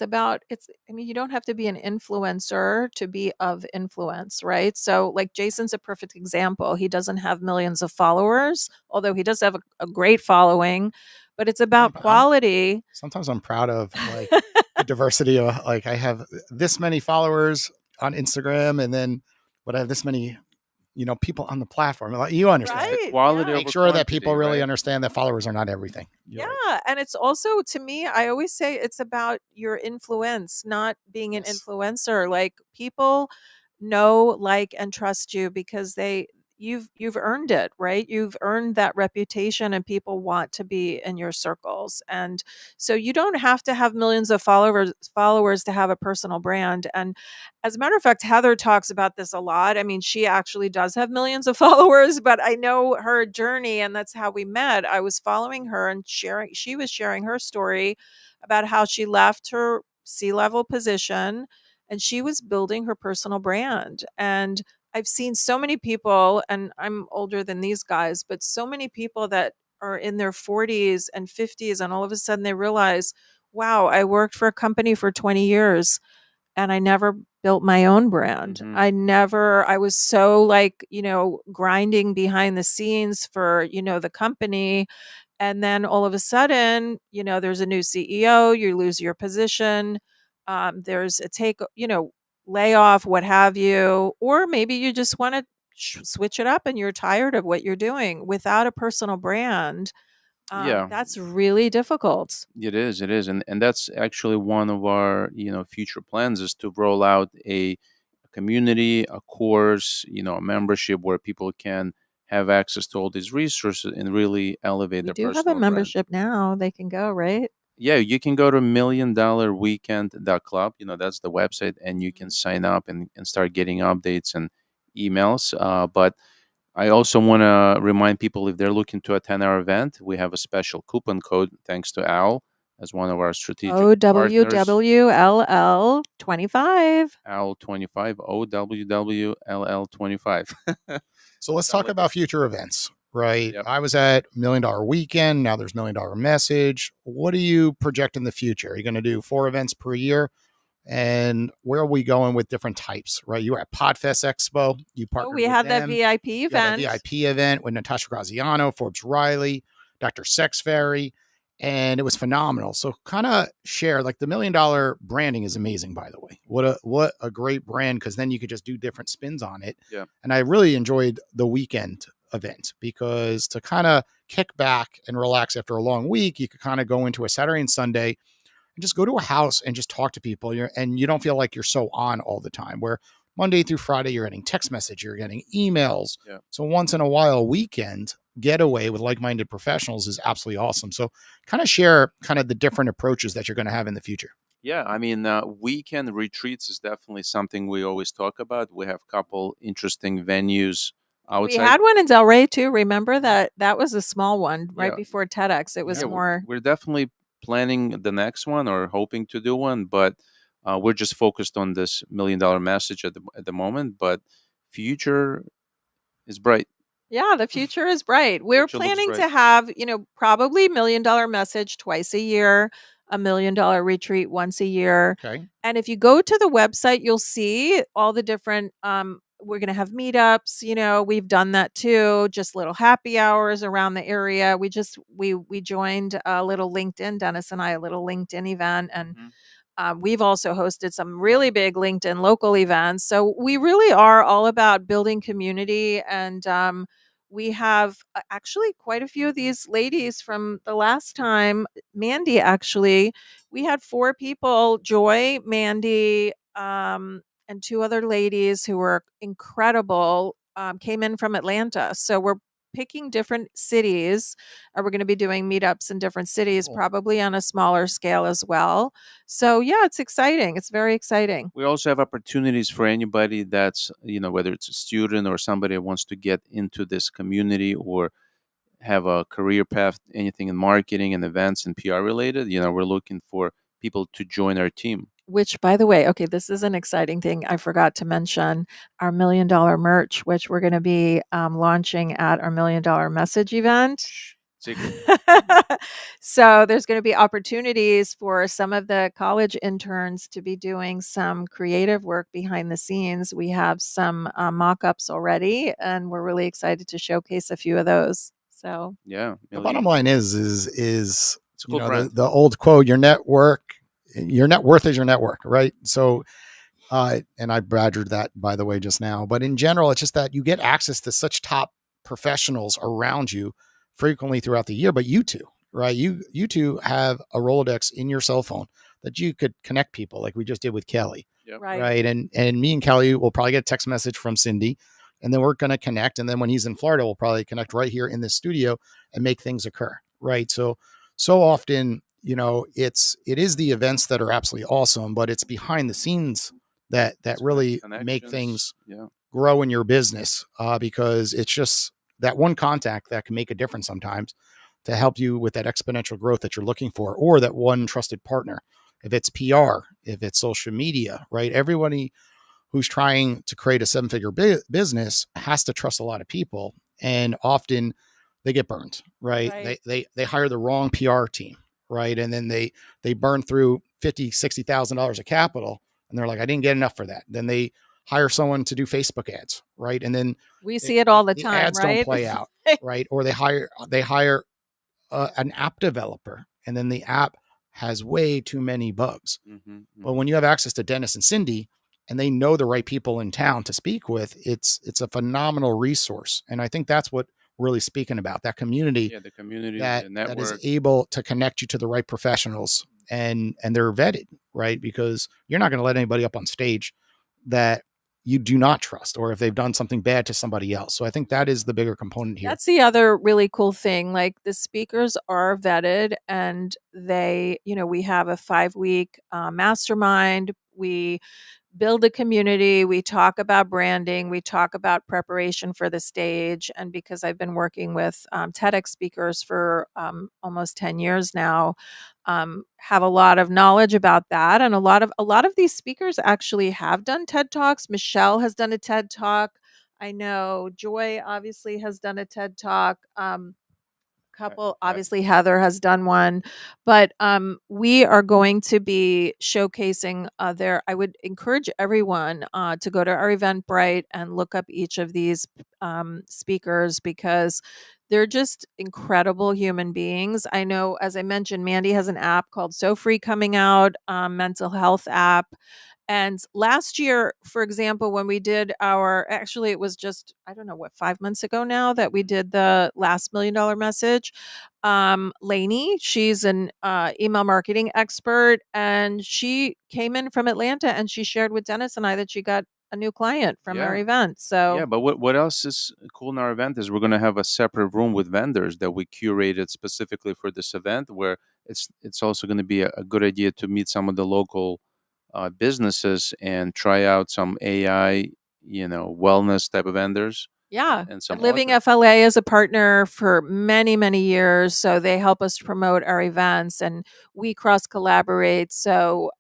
Speaker 1: mean, you don't have to be an influencer to be of influence, right? So, like Jason's a perfect example. He doesn't have millions of followers, although he does have a great following, but it's about quality.
Speaker 4: Sometimes I'm proud of like the diversity of like I have this many followers on Instagram, and then but I have this many people on the platform. Like, you
Speaker 2: It's the
Speaker 4: understand.
Speaker 1: Right.
Speaker 2: quality
Speaker 1: Yeah.
Speaker 2: over
Speaker 4: Make sure that
Speaker 2: quantity,
Speaker 4: people really
Speaker 2: right?
Speaker 4: understand that followers are not everything. You're right.
Speaker 1: Yeah, and it's also, to me, I always say it's about your influence, not being an
Speaker 4: Yes.
Speaker 1: influencer. Like people know, like, and trust you because you've earned it, right? You've earned that reputation and people want to be in your circles. And so you don't have to have millions of followers to have a personal brand. And as a matter of fact, Heather talks about this a lot. I mean, she actually does have millions of followers, but I know her journey and that's how we met. I was following her and she was sharing her story about how she left her C-level position and she was building her personal brand. And I've seen so many people, and I'm older than these guys, but so many people that are in their 40s and 50s, and all of a sudden they realize, wow, I worked for a company for 20 years and I never built my own brand.
Speaker 2: Hmm.
Speaker 1: I was so like, grinding behind the scenes for, the company. And then all of a sudden, there's a new CEO, you lose your position. There's a layoff, what have you. Or maybe you just want to switch it up and you're tired of what you're doing without a personal brand.
Speaker 2: Yeah,
Speaker 1: That's really difficult.
Speaker 2: it is, and that's actually one of our future plans is to roll out a community, a course, a membership where people can have access to all these resources and really elevate
Speaker 1: We
Speaker 2: their
Speaker 1: do have a
Speaker 2: personal brand.
Speaker 1: membership now. They can go, right?
Speaker 2: Yeah, you can go to $1,000,000weekend.club. That's the website, and you can
Speaker 1: Mhm.
Speaker 2: sign up and start getting updates and emails. But I also want to remind people if they're looking to attend our event, we have a special coupon code thanks to Al as one of our strategic partners.
Speaker 1: OWWLL 25.
Speaker 2: Al 25, OWWLL 25.
Speaker 4: So let's talk
Speaker 2: Solid.
Speaker 4: about future events, right?
Speaker 2: Yep.
Speaker 4: I was at $1 Million Weekend. Now there's $1 Million Message. What do you project in the future? Are you going to do 4 events per year? And where are we going with different types, right? You were at Podfest Expo. You
Speaker 1: Oh,
Speaker 4: partnered
Speaker 1: we
Speaker 4: with
Speaker 1: had that
Speaker 4: them.
Speaker 1: VIP
Speaker 4: You had that
Speaker 1: event.
Speaker 4: VIP event with Natasha Graziano, Forbes Riley, Dr. Sex Fairy. and it was phenomenal. So kind of share, like, the $1 million branding is amazing, by the way. What a great brand, because then you could just do different spins on it.
Speaker 2: Yeah.
Speaker 4: And I really enjoyed the weekend event, because to kind of kick back and relax after a long week, you could kind of go into a Saturday and Sunday and just go to a house and just talk to people. And you don't feel like you're so on all the time, where Monday through Friday, you're getting text message, you're getting emails.
Speaker 2: Yeah.
Speaker 4: So once in a while, weekend getaway with like-minded professionals is absolutely awesome. So kind of share kind of the different approaches that you're going to have in the future.
Speaker 2: Yeah, I mean, weekend retreats is definitely something we always talk about. We have a couple interesting venues
Speaker 1: We
Speaker 2: outside.
Speaker 1: had one in Delray too. Remember that was a small one right
Speaker 2: Yeah.
Speaker 1: before TEDx. It was
Speaker 2: Yeah,
Speaker 1: more.
Speaker 2: we're definitely planning the next one or hoping to do one, but we're just focused on this $1 million message at the moment. But future is bright.
Speaker 1: Yeah, the future is bright. We're
Speaker 2: Future looks
Speaker 1: planning
Speaker 2: bright.
Speaker 1: to have, probably $1 million message twice a year, a $1 million retreat once a year.
Speaker 4: Okay.
Speaker 1: And if you go to the website, you'll see all the different we're going to have meetups, we've done that too, just little happy hours around the area. We joined a little LinkedIn, Dennis and I, a little LinkedIn event, and
Speaker 2: Mhm.
Speaker 1: we've also hosted some really big LinkedIn local events. So we really are all about building community. And we have actually quite a few of these ladies from the last time. Mandy, actually, we had 4 people, Joy, Mandy, and 2 other ladies who were incredible, came in from Atlanta. So we're picking different cities. We're going to be doing meetups in different cities,
Speaker 4: Cool.
Speaker 1: probably on a smaller scale as well. So yeah, it's exciting. It's very exciting.
Speaker 2: We also have opportunities for anybody that's, whether it's a student or somebody that wants to get into this community or have a career path, anything in marketing and events and PR related. We're looking for people to join our team.
Speaker 1: Which, by the way, okay, this is an exciting thing. I forgot to mention our $1 million merch, which we're going to be launching at our $1 million message event.
Speaker 2: Shh, secret.
Speaker 1: So there's going to be opportunities for some of the college interns to be doing some creative work behind the scenes. We have some mock-ups already, and we're really excited to showcase a few of those. So
Speaker 2: Yeah.
Speaker 4: The bottom line is
Speaker 2: It's a cool
Speaker 4: the,
Speaker 2: brand.
Speaker 4: the old quote, your net worth is your network, right? So and I badgered that, by the way, just now. But in general, it's just that you get access to such top professionals around you frequently throughout the year. But you two, right? You two have a Rolodex in your cell phone that you could connect people, like we just did with Kelly,
Speaker 2: Yep.
Speaker 4: right? And me and Kelly will probably get a text message from Cindy, and then we're going to connect. And then when he's in Florida, we'll probably connect right here in this studio and make things occur, right? So often, it is the events that are absolutely awesome, but it's behind the scenes that really make things grow in your business, because it's just that one contact that can make a difference sometimes to help you with that exponential growth that you're looking for, or that one trusted partner. If it's PR, if it's social media, right? Everybody who's trying to create a 7-figure business has to trust a lot of people, and often they get burned, right? They hire the wrong PR team, right? And then they burn through $50,000-$60,000 of capital, and they're like, I didn't get enough for that. Then they hire someone to do Facebook ads, right? And then
Speaker 1: we see it all the
Speaker 4: the
Speaker 1: time,
Speaker 4: ads
Speaker 1: right?
Speaker 4: don't play out, right? Or they hire an app developer, and then the app has way too many bugs. But when you have access to Dennis and Cindy, and they know the right people in town to speak with, it's a phenomenal resource. And I think that's what we're really speaking about, that community,
Speaker 2: the community,
Speaker 4: that
Speaker 2: the network.
Speaker 4: is able to connect you to the right professionals, and they're vetted, right? Because you're not going to let anybody up on stage that you do not trust, or if they've done something bad to somebody else. So I think that is the bigger component here.
Speaker 1: That's the other really cool thing. Like, the speakers are vetted, and we have a 5-week mastermind. We build a community. We talk about branding. We talk about preparation for the stage. And because I've been working with TEDx speakers for almost 10 years now, have a lot of knowledge about that. And a lot of these speakers actually have done TED Talks. Michelle has done a TED Talk. I know Joy obviously has done a TED Talk. Couple, obviously Heather has done one, but we are going to be showcasing I would encourage everyone to go to our Eventbrite and look up each of these speakers, because They're just incredible human beings. I know, as I mentioned, Mandy has an app called So Free coming out, mental health app. And last year, for example, when we did actually, it was just, I don't know what, 5 months ago now that we did the last $1 million message. Lainey, she's an email marketing expert, and she came in from Atlanta and she shared with Dennis and I that she got a new client from our
Speaker 2: Yeah.
Speaker 1: event. So,
Speaker 2: Yeah, but what else is cool in our event is we're going to have a separate room with vendors that we curated specifically for this event, where it's also going to be a good idea to meet some of the local businesses and try out some AI, wellness type of vendors
Speaker 1: yeah.
Speaker 2: and some
Speaker 1: And Living
Speaker 2: authors.
Speaker 1: FLA is a partner for many, many years. So they help us promote our events and we cross collaborate. So,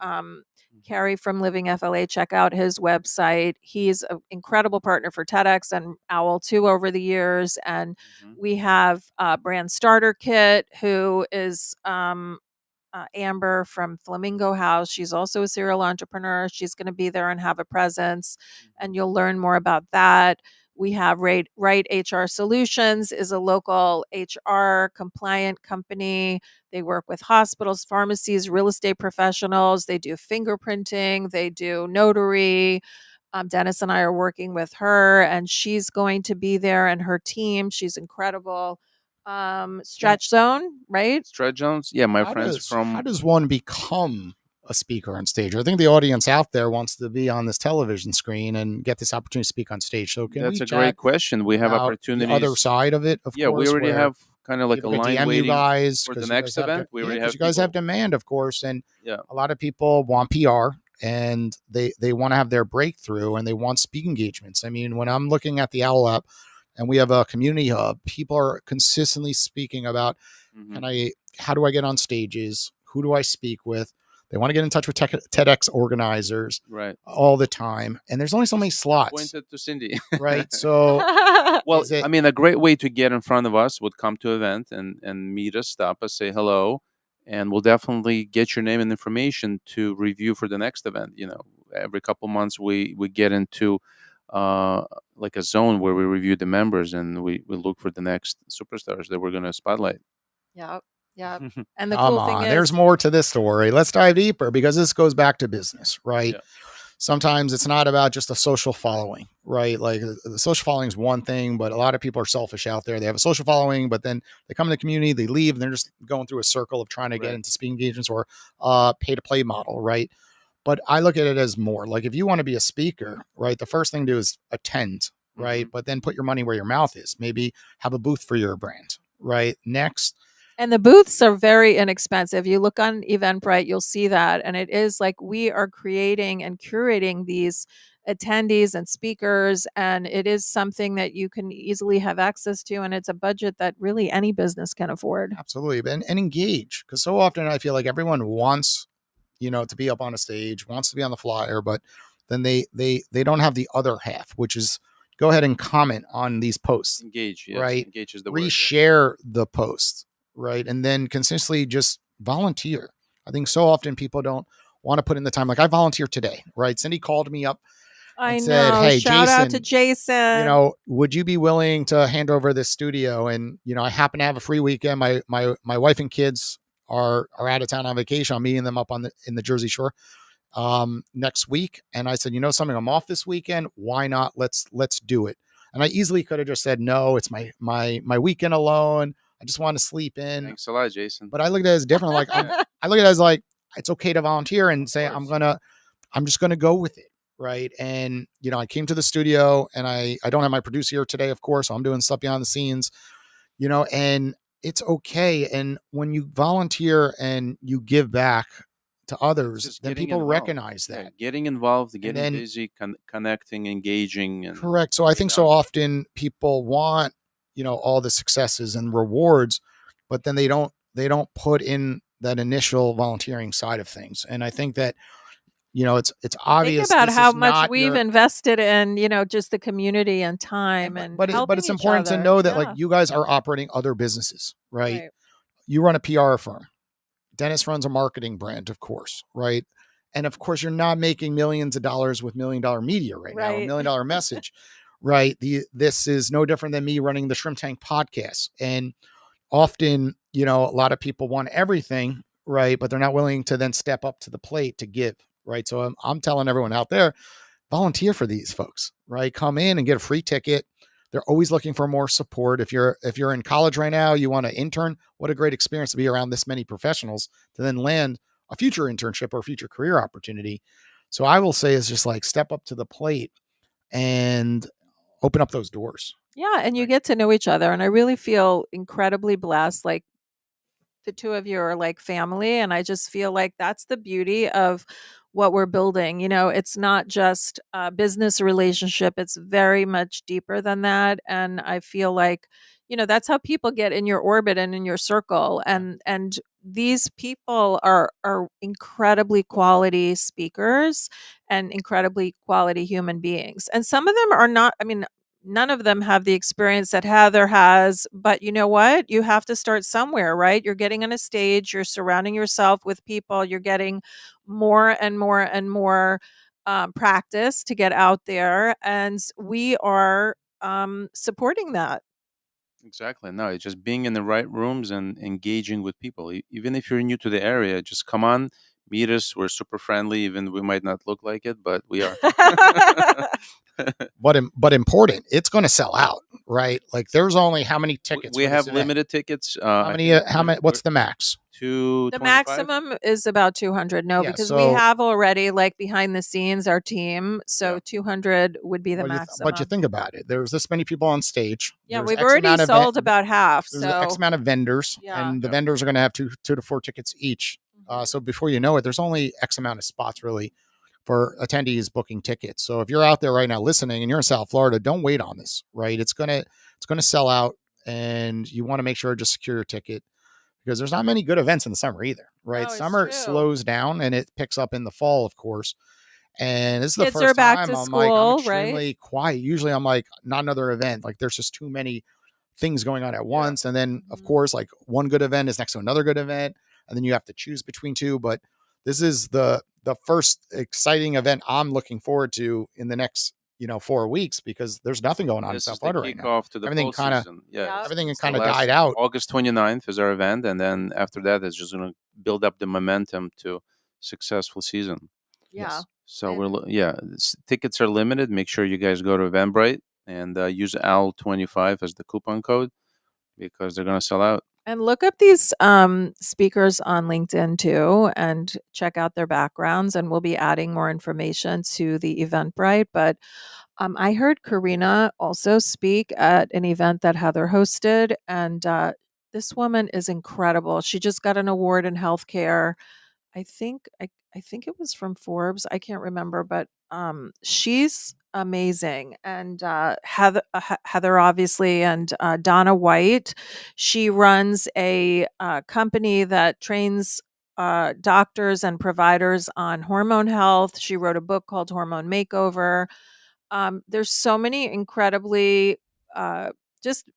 Speaker 1: Carrie from Living FLA, check out his website. He's an incredible partner for TEDx and Owl too over the years. And
Speaker 2: Mhm.
Speaker 1: we have Brand Starter Kit, who is Amber from Flamingo House. She's also a serial entrepreneur. She's going to be there and have a presence, and you'll learn more about that. We have Right HR Solutions is a local HR compliant company. They work with hospitals, pharmacies, real estate professionals. They do fingerprinting. They do notary. Dennis and I are working with her, and she's going to be there and her team. She's incredible.
Speaker 4: Now,
Speaker 1: Stretch Zone, right?
Speaker 2: Stretch Jones, yeah, my
Speaker 4: how
Speaker 2: friends
Speaker 4: how
Speaker 2: from
Speaker 4: does one become a speaker on stage? I think the audience out there wants to be on this television screen and get this opportunity to speak on stage. So can we
Speaker 2: that's a great
Speaker 4: chat
Speaker 2: question. We have
Speaker 4: about the other
Speaker 2: opportunities.
Speaker 4: side of it, of
Speaker 2: Yeah, we
Speaker 4: course,
Speaker 2: already
Speaker 4: where
Speaker 2: have kind of like a
Speaker 4: people could
Speaker 2: line
Speaker 4: DM you
Speaker 2: waiting
Speaker 4: guys
Speaker 2: for the
Speaker 4: because you guys
Speaker 2: next
Speaker 4: have
Speaker 2: event. We already
Speaker 4: because
Speaker 2: have
Speaker 4: you guys have
Speaker 2: people.
Speaker 4: demand, of course, and
Speaker 2: Yeah.
Speaker 4: a lot of people want PR and they want to have their breakthrough and they want speaking engagements. I mean, when I'm looking at the Owl app and we have a community hub, people are consistently speaking about
Speaker 2: Mhm.
Speaker 4: how do I get on stages? Who do I speak with? They want to get in touch with TEDx organizers
Speaker 2: Right.
Speaker 4: all the time, and there's only so many slots,
Speaker 2: Pointed to Cindy.
Speaker 4: right? So
Speaker 2: Well,
Speaker 4: is it
Speaker 2: I mean, a great way to get in front of us would come to event and meet us, stop us, say hello, and we'll definitely get your name and information to review for the next event. Every couple months we get into uh, like a zone where we review the members and we look for the next superstars that we're going to spotlight.
Speaker 1: Yep. Yep. And the
Speaker 4: come
Speaker 1: cool thing
Speaker 4: on? There's
Speaker 1: is,
Speaker 4: more to this story. Let's dive deeper because this goes back to business, right?
Speaker 2: Yeah.
Speaker 4: Sometimes it's not about just a social following, right? Like the social following is one thing, but a lot of people are selfish out there. They have a social following, but then they come in the community, they leave, and they're just going through a circle of trying to get
Speaker 2: Right.
Speaker 4: into speaking engagements or pay to play model, right? But I look at it as more like if you want to be a speaker, right? The first thing to do is attend, right?
Speaker 2: Mhm.
Speaker 4: But then put your money where your mouth is. Maybe have a booth for your brand, right? Next,
Speaker 1: and the booths are very inexpensive. You look on Eventbrite, you'll see that. And it is like we are creating and curating these attendees and speakers. And it is something that you can easily have access to. And it's a budget that really any business can afford.
Speaker 4: absolutely, and engage because so often I feel like everyone wants to be up on a stage, wants to be on the flyer, but then they don't have the other half, which is go ahead and comment on these posts,
Speaker 2: Engage, yes.
Speaker 4: right?
Speaker 2: Engage is the word. Yeah.
Speaker 4: Reshare the post, right? And then consistently just volunteer. I think so often people don't want to put in the time. Like I volunteered today, right? Cindy called me up
Speaker 1: I
Speaker 4: and said,
Speaker 1: know.
Speaker 4: "Hey,
Speaker 1: Shout out to
Speaker 4: Jason,
Speaker 1: Jason.
Speaker 4: would you be willing to hand over this studio?" And I happen to have a free weekend. My wife and kids are out of town on vacation. I'm meeting them up in the Jersey Shore next week. And I said, something, I'm off this weekend. Why not? Let's do it. And I easily could have just said, no, it's my weekend alone. I just want to sleep in.
Speaker 2: Thanks a lot, Jason.
Speaker 4: But I look at it as different. Like I look at it as like, it's okay to volunteer and say, I'm just going to go with it. Right. And, I came to the studio and I don't have my producer here today, of course. So I'm doing stuff behind the scenes, and it's okay. And when you volunteer and you give back to others,
Speaker 2: Just
Speaker 4: then
Speaker 2: getting
Speaker 4: people
Speaker 2: involved.
Speaker 4: recognize
Speaker 2: Yeah,
Speaker 4: that.
Speaker 2: getting involved,
Speaker 4: And
Speaker 2: getting
Speaker 4: then,
Speaker 2: busy, connecting, engaging, and
Speaker 4: correct. So I think so
Speaker 2: down.
Speaker 4: often people want, all the successes and rewards, but then they don't put in that initial volunteering side of things. And I think that, it's
Speaker 1: Think
Speaker 4: obvious
Speaker 1: about
Speaker 4: this
Speaker 1: how
Speaker 4: is
Speaker 1: much
Speaker 4: not
Speaker 1: we've
Speaker 4: your
Speaker 1: invested in, just the community and time
Speaker 4: but
Speaker 1: and
Speaker 4: but
Speaker 1: helping
Speaker 4: it's
Speaker 1: each
Speaker 4: important to
Speaker 1: other.
Speaker 4: know that like
Speaker 1: Yeah.
Speaker 4: you guys are operating other businesses, right?
Speaker 1: Right.
Speaker 4: You run a PR firm. Dennis runs a marketing brand, of course, right? And of course, you're not making millions of dollars with $1 million media right now or
Speaker 1: Right.
Speaker 4: $1 million message, right? This is no different than me running the Shrimp Tank podcast. And often, a lot of people want everything, right? But they're not willing to then step up to the plate to give, right? So I'm telling everyone out there, volunteer for these folks, right? Come in and get a free ticket. They're always looking for more support. If you're in college right now, you want to intern, what a great experience to be around this many professionals to then land a future internship or a future career opportunity. So I will say is just like step up to the plate and open up those doors.
Speaker 1: Yeah, and you get to know each other, and I really feel incredibly blessed. Like the two of you are like family, and I just feel like that's the beauty of what we're building. It's not just a business relationship, it's very much deeper than that, and I feel like that's how people get in your orbit and in your circle, and these people are incredibly quality speakers and incredibly quality human beings, and some of them are not. I mean, none of them have the experience that Heather has, but you know what? You have to start somewhere, right? You're getting on a stage, you're surrounding yourself with people, you're getting more and more and more practice to get out there. And we are supporting that.
Speaker 2: Exactly. No, it's just being in the right rooms and engaging with people. Even if you're new to the area, just come on, meet us. We're super friendly, even we might not look like it, but we are.
Speaker 4: But important, it's going to sell out, right? Like there's only how many tickets
Speaker 2: We
Speaker 4: for this
Speaker 2: have
Speaker 4: event?
Speaker 2: limited tickets.
Speaker 4: How
Speaker 2: I
Speaker 4: many?
Speaker 2: think
Speaker 4: How many? What's the max?
Speaker 2: The
Speaker 1: 25? Maximum is about 200. No,
Speaker 4: Yeah,
Speaker 1: because we have already like behind the scenes our team, so
Speaker 2: Yeah.
Speaker 1: 200 would be the
Speaker 4: But
Speaker 1: maximum.
Speaker 4: you think about it, there's this many people on stage.
Speaker 1: Yeah,
Speaker 4: There's
Speaker 1: we've
Speaker 4: X
Speaker 1: already
Speaker 4: amount of
Speaker 1: sold about half.
Speaker 4: There's
Speaker 1: So
Speaker 4: X amount of vendors,
Speaker 1: Yeah.
Speaker 4: and the
Speaker 2: Yeah.
Speaker 4: vendors are going to have two to 4 tickets each.
Speaker 1: Mhm.
Speaker 4: So before you know it, there's only X amount of spots really for attendees booking tickets. So if you're out there right now listening and you're in South Florida, don't wait on this, right? It's gonna sell out, and you want to make sure to just secure your ticket because there's not many good events in the summer either, right?
Speaker 1: No, it's
Speaker 4: Summer
Speaker 1: true.
Speaker 4: slows down and it picks up in the fall, of course. And this is the
Speaker 1: Kids
Speaker 4: first
Speaker 1: are back
Speaker 4: time
Speaker 1: to
Speaker 4: I'm like, I'm
Speaker 1: school, right?
Speaker 4: extremely quiet. Usually I'm like, not another event. Like there's just too many things going on at once. And then of
Speaker 1: Mhm.
Speaker 4: course, like one good event is next to another good event. And then you have to choose between two. But this is the first exciting event I'm looking forward to in the next, 4 weeks because there's nothing going on in
Speaker 2: This
Speaker 4: South
Speaker 2: is the
Speaker 4: Florida right now.
Speaker 2: kickoff to the
Speaker 4: Everything
Speaker 2: fall
Speaker 4: kinda-
Speaker 2: season. Yeah,
Speaker 4: Everything
Speaker 2: it's the
Speaker 4: kind of
Speaker 2: last-
Speaker 4: died out.
Speaker 2: August 29th is our event, and then after that, it's just going to build up the momentum to successful season.
Speaker 1: Yeah.
Speaker 4: Yes.
Speaker 2: So
Speaker 1: And-
Speaker 2: tickets are limited. Make sure you guys go to Eventbrite and use AL25 as the coupon code because they're going to sell out.
Speaker 1: And look up these speakers on LinkedIn too and check out their backgrounds. And we'll be adding more information to the Eventbrite. But I heard Karina also speak at an event that Heather hosted. And this woman is incredible. She just got an award in healthcare. I think it was from Forbes. I can't remember, but she's amazing. And Heather obviously, and Donna White. She runs a company that trains doctors and providers on hormone health. She wrote a book called Hormone Makeover. There's so many incredibly just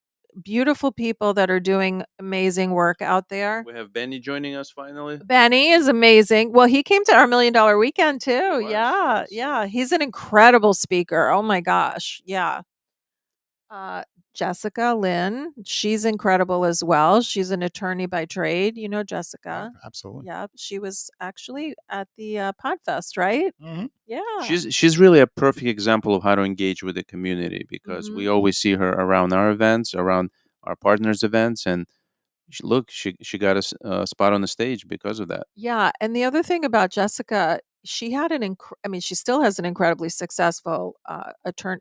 Speaker 1: beautiful people that are doing amazing work out there.
Speaker 2: We have Benny joining us finally.
Speaker 1: Benny is amazing. Well, he came to our $1 Million Weekend too.
Speaker 2: was,
Speaker 1: Yeah,
Speaker 2: yes.
Speaker 1: yeah. He's an incredible speaker. Oh my gosh. Yeah. Jessica Lynn, she's incredible as well. She's an attorney by trade. You know Jessica.
Speaker 4: Absolutely.
Speaker 1: Yeah, she was actually at the Podfest, right?
Speaker 4: Mhm.
Speaker 1: Yeah.
Speaker 2: She's really a perfect example of how to engage with the community because we
Speaker 1: Mhm.
Speaker 2: always see her around our events, around our partners' events, and she got a spot on the stage because of that.
Speaker 1: Yeah, and the other thing about Jessica, she had I mean, she still has an incredibly successful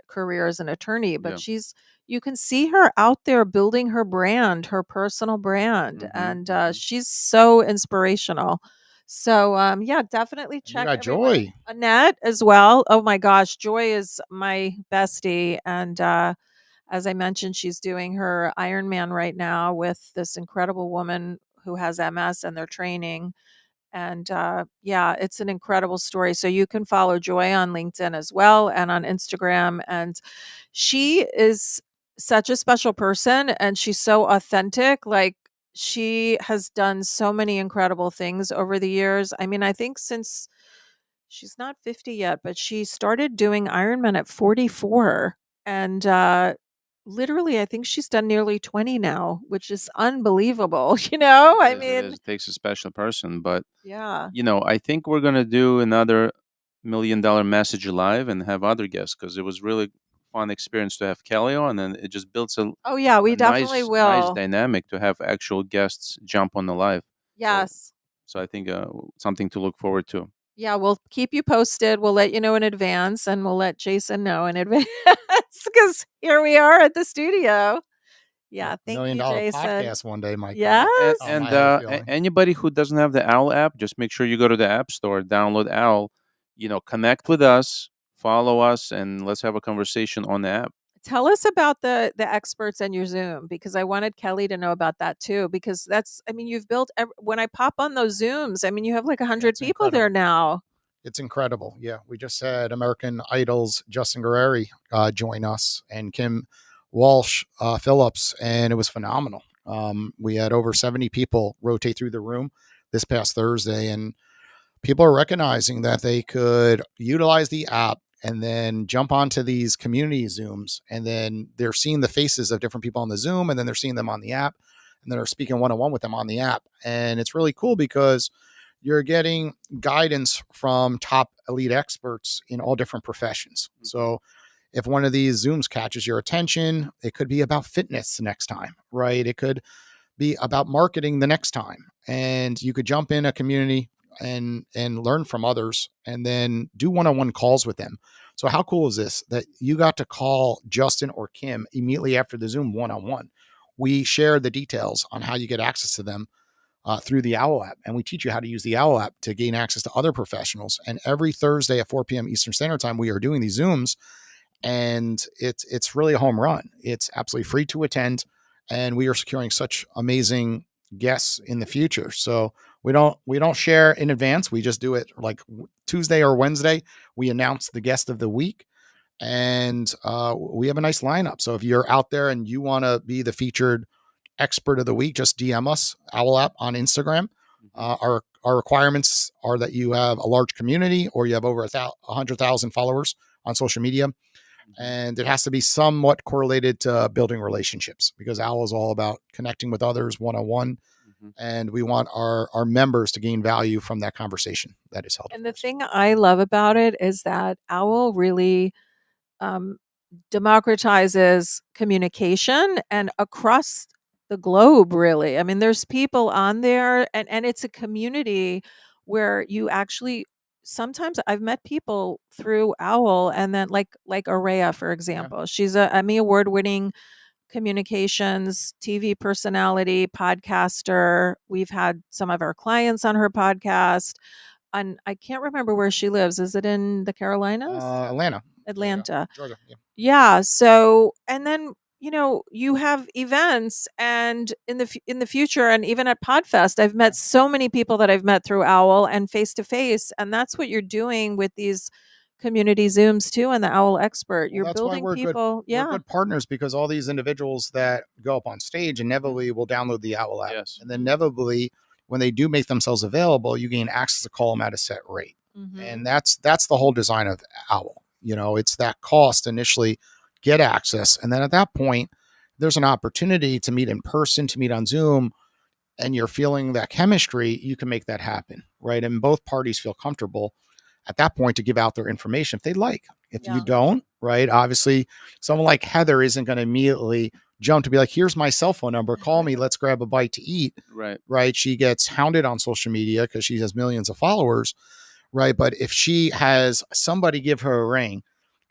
Speaker 1: career as an attorney, but
Speaker 2: Yeah.
Speaker 1: you can see her out there building her brand, her personal brand,
Speaker 2: Mhm,
Speaker 1: and
Speaker 2: mhm.
Speaker 1: she's so inspirational. So, yeah, definitely
Speaker 4: And you
Speaker 1: check
Speaker 4: got
Speaker 1: everyone.
Speaker 4: Joy.
Speaker 1: Annette as well. Oh my gosh, Joy is my bestie, and as I mentioned, she's doing her Ironman right now with this incredible woman who has MS, and they're training. And yeah, it's an incredible story. So you can follow Joy on LinkedIn as well and on Instagram. And she is such a special person, and she's so authentic. Like, she has done so many incredible things over the years. I mean, I think since she's not 50 yet, but she started doing Ironman at 44. And literally, I think she's done nearly 20 now, which is unbelievable. I
Speaker 2: It
Speaker 1: mean,
Speaker 2: is. It takes a special person. But,
Speaker 1: yeah.
Speaker 2: I think we're going to do another $1 million message live and have other guests because it was really fun experience to have Kelly on. And it just builds
Speaker 1: Oh, yeah, we
Speaker 2: a
Speaker 1: definitely
Speaker 2: nice
Speaker 1: will.
Speaker 2: dynamic to have actual guests jump on the live. So,
Speaker 1: Yes.
Speaker 2: so I think something to look forward to.
Speaker 1: Yeah, we'll keep you posted. We'll let you know in advance, and we'll let Jason know in advance because here we are at the studio. Yeah, thank
Speaker 4: Million
Speaker 1: you,
Speaker 4: dollar
Speaker 1: Jason.
Speaker 4: podcast one day might come.
Speaker 1: Yes.
Speaker 4: I have a feeling.
Speaker 2: Anybody who doesn't have the Owl app, just make sure you go to the App Store, download Owl, connect with us, follow us, and let's have a conversation on the app.
Speaker 1: Tell us about the experts and your Zoom because I wanted Kelly to know about that too because you've built when I pop on those Zooms, you have like
Speaker 4: Yeah,
Speaker 1: 100
Speaker 4: it's
Speaker 1: people there
Speaker 4: incredible.
Speaker 1: now.
Speaker 4: It's incredible. Yeah, we just had American Idol's Justin Guerreri join us and Kim Walsh Phillips, and it was phenomenal. We had over 70 people rotate through the room this past Thursday, and people are recognizing that they could utilize the app and then jump onto these community Zooms, and then they're seeing the faces of different people on the Zoom, and then they're seeing them on the app, and then they're speaking one-on-one with them on the app. And it's really cool because you're getting guidance from top elite experts in all different professions. So if one of these Zooms catches your attention, it could be about fitness next time, right? It could be about marketing the next time. And you could jump in a community and learn from others and then do one-on-one calls with them. So how cool is this that you got to call Justin or Kim immediately after the Zoom one-on-one? We share the details on how you get access to them through the Owl app. And we teach you how to use the Owl app to gain access to other professionals. And every Thursday at 4 p.m. Eastern Standard Time, we are doing these Zooms, and it's really a home run. It's absolutely free to attend, and we are securing such amazing guests in the future. So we don't share in advance. We just do it like Tuesday or Wednesday. We announce the guest of the week, and we have a nice lineup. So if you're out there and you want to be the featured expert of the week, just DM us, Owl App, on Instagram. Our requirements are that you have a large community or you have over 100,000 followers on social media. And it has to be somewhat correlated to building relationships because Owl is all about connecting with others one-on-one. And we want our members to gain value from that conversation that is held.
Speaker 1: And the thing I love about it is that Owl really democratizes communication and across the globe, really. There's people on there, and it's a community where you actually sometimes I've met people through Owl, and then like Araya, for example. She's a Emmy award-winning communications TV personality, podcaster. We've had some of our clients on her podcast. And I can't remember where she lives. Is it in the Carolinas?
Speaker 4: Atlanta.
Speaker 1: Georgia. Yeah. So, and then you have events, and in the future, and even at Podfest, I've met so many people that I've met through Owl and face to face, and that's what you're doing with these community Zooms too, and the Owl Expert. You're
Speaker 4: That's
Speaker 1: building
Speaker 4: why we're
Speaker 1: people.
Speaker 4: Good, we're good partners because all these individuals that go up on stage inevitably will download the Owl app, and then inevitably, when they do make themselves available, you gain access to call them at a set rate, and that's the whole design of Owl. It's that cost initially, get access, and then at that point, there's an opportunity to meet in person, to meet on Zoom, and you're feeling that chemistry. You can make that happen, right? And both parties feel comfortable at that point to give out their information if they like. If you don't, right? Obviously, someone like Heather isn't going to immediately jump to be like, here's my cell phone number, call me, let's grab a bite to eat. Right. She gets hounded on social media because she has millions of followers. Right. But if she has somebody give her a ring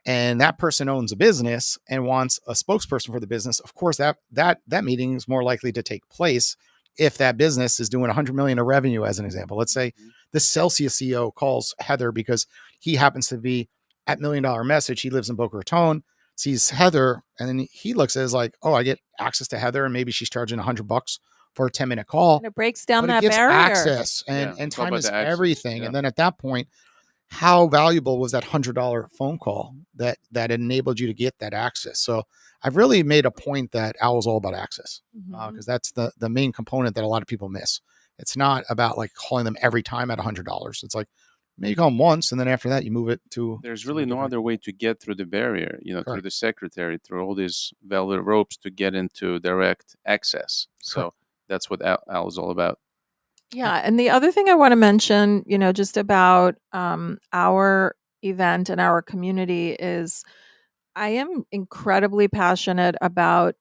Speaker 4: and that person owns a business and wants a spokesperson for the business, of course, that meeting is more likely to take place if that business is doing 100 million of revenue, as an example. Let's say the Celsius CEO calls Heather because he happens to be at $1 Million Message. He lives in Boca Raton, sees Heather, and then he looks at it as like, oh, I get access to Heather, and maybe she's charging $100 for a 10-minute call.
Speaker 1: And it breaks down
Speaker 4: but
Speaker 1: that
Speaker 4: it gives
Speaker 1: barrier.
Speaker 4: Access, and time is everything. And then at that point, how valuable was that $100 phone call that enabled you to get that access? So I've really made a point that Owl is all about access because that's the main component that a lot of people miss. It's not about like calling them every time at $100. It's like, Maybe you call them once, and then after that, you move it to.
Speaker 2: There's really no other way to get through the barrier, through the secretary, through all these velvet ropes to get into direct access. So that's what Al is all about.
Speaker 1: Yeah. And the other thing I want to mention, just about our event and our community is I am incredibly passionate about,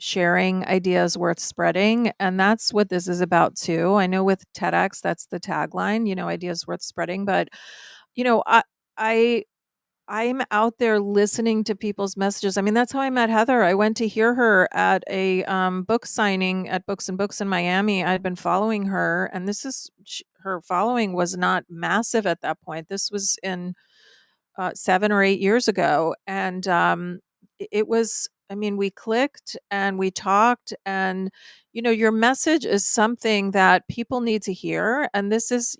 Speaker 1: sharing ideas worth spreading. And that's what this is about too. I know with TEDx, that's the tagline, ideas worth spreading. But, I I'm out there listening to people's messages. I mean, that's how I met Heather. I went to hear her at a book signing at Books and Books in Miami. I'd been following her, and her following was not massive at that point. This was in 7 or 8 years ago, and it was. I mean, we clicked and we talked, and your message is something that people need to hear. And this is,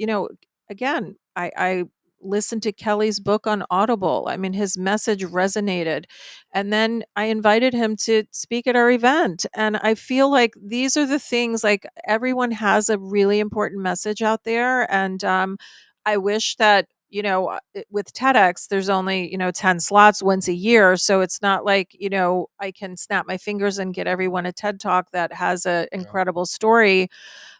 Speaker 1: again, I listened to Kelly's book on Audible. I mean, his message resonated. And then I invited him to speak at our event. And I feel like these are the things, like, everyone has a really important message out there. And I wish that, with TEDx, there's only, 10 slots once a year. So it's not like, I can snap my fingers and get everyone a TED talk that has an incredible story.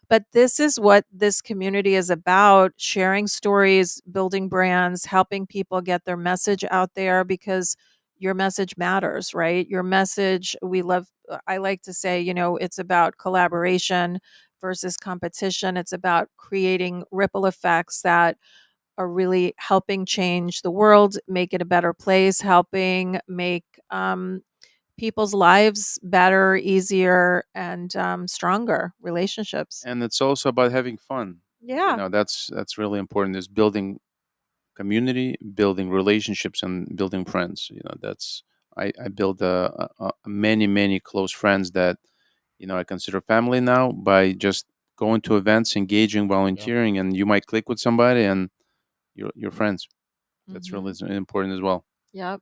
Speaker 1: But this is what this community is about: sharing stories, building brands, helping people get their message out there, because your message matters, right? Your message, I like to say, it's about collaboration versus competition. It's about creating ripple effects that are really helping change the world, make it a better place, helping make people's lives better, easier, and stronger relationships.
Speaker 2: And it's also about having fun.
Speaker 1: Yeah.
Speaker 2: That's really important. Is building community, building relationships, and building friends. That's I build many close friends that I consider family now by just going to events, engaging, volunteering, and you might click with somebody and you're friends. That's really important as well.
Speaker 1: Yep.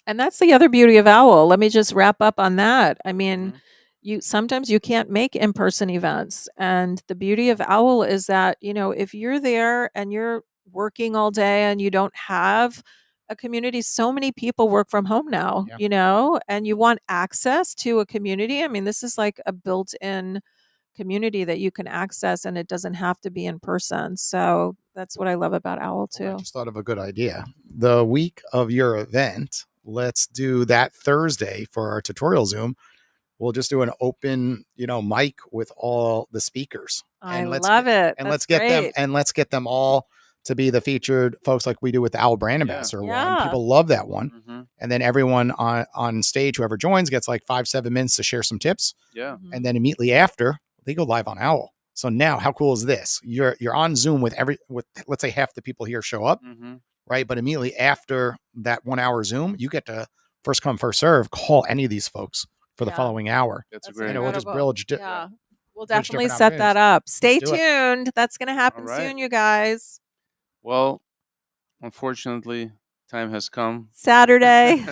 Speaker 1: And that's the other beauty of Owl. Let me just wrap up on that. I mean, you sometimes you can't make in-person events. And the beauty of Owl is that, if you're there and you're working all day and you don't have a community, so many people work from home now, and you want access to a community. I mean, this is like a built-in community that you can access, and it doesn't have to be in person. So that's what I love about Owl too.
Speaker 4: I just thought of a good idea. The week of your event, let's do that Thursday for our tutorial Zoom. We'll just do an open, mic with all the speakers.
Speaker 1: I love it.
Speaker 4: And let's get them all to be the featured folks, like we do with the Owl Brand Ambassador one. People love that one. And then everyone on stage, whoever joins, gets like 5-7 minutes to share some tips.
Speaker 2: Yeah.
Speaker 4: And then immediately after, they go live on Owl. So now, how cool is this? You're on Zoom with let's say half the people here show up, right? But immediately after that 1 hour Zoom, you get to first come, first serve, call any of these folks for the following hour.
Speaker 2: That's a great.
Speaker 4: We'll just build.
Speaker 1: We'll definitely set that up. Stay tuned. That's going to happen soon, you guys.
Speaker 2: Well, unfortunately, time has come.
Speaker 1: Saturday.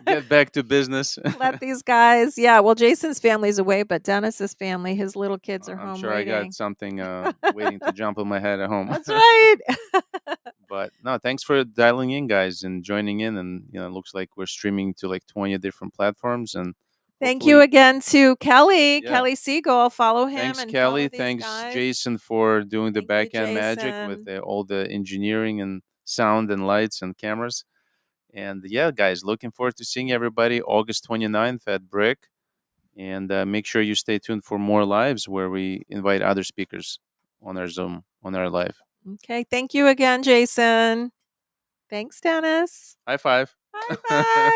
Speaker 2: Get back to business.
Speaker 1: Let these guys. Yeah. Well, Jason's family's away, but Dennis's family, his little kids are home.
Speaker 2: I'm sure
Speaker 1: waiting.
Speaker 2: I got something waiting to jump on my head at home.
Speaker 1: That's right.
Speaker 2: But no, thanks for dialing in, guys, and joining in. And it looks like we're streaming to like 20 different platforms. And
Speaker 1: thank you again to Kelly, Kelly Siegel. Follow him.
Speaker 2: Thanks,
Speaker 1: and
Speaker 2: Kelly.
Speaker 1: follow
Speaker 2: Thanks,
Speaker 1: guys.
Speaker 2: Jason, for doing the back end magic with all the engineering and sound and lights and cameras. And yeah, guys, looking forward to seeing everybody August 29th at Brick. And make sure you stay tuned for more lives where we invite other speakers on our Zoom, on our live.
Speaker 1: Okay. Thank you again, Jason. Thanks, Dennis.
Speaker 2: High five.
Speaker 1: High five.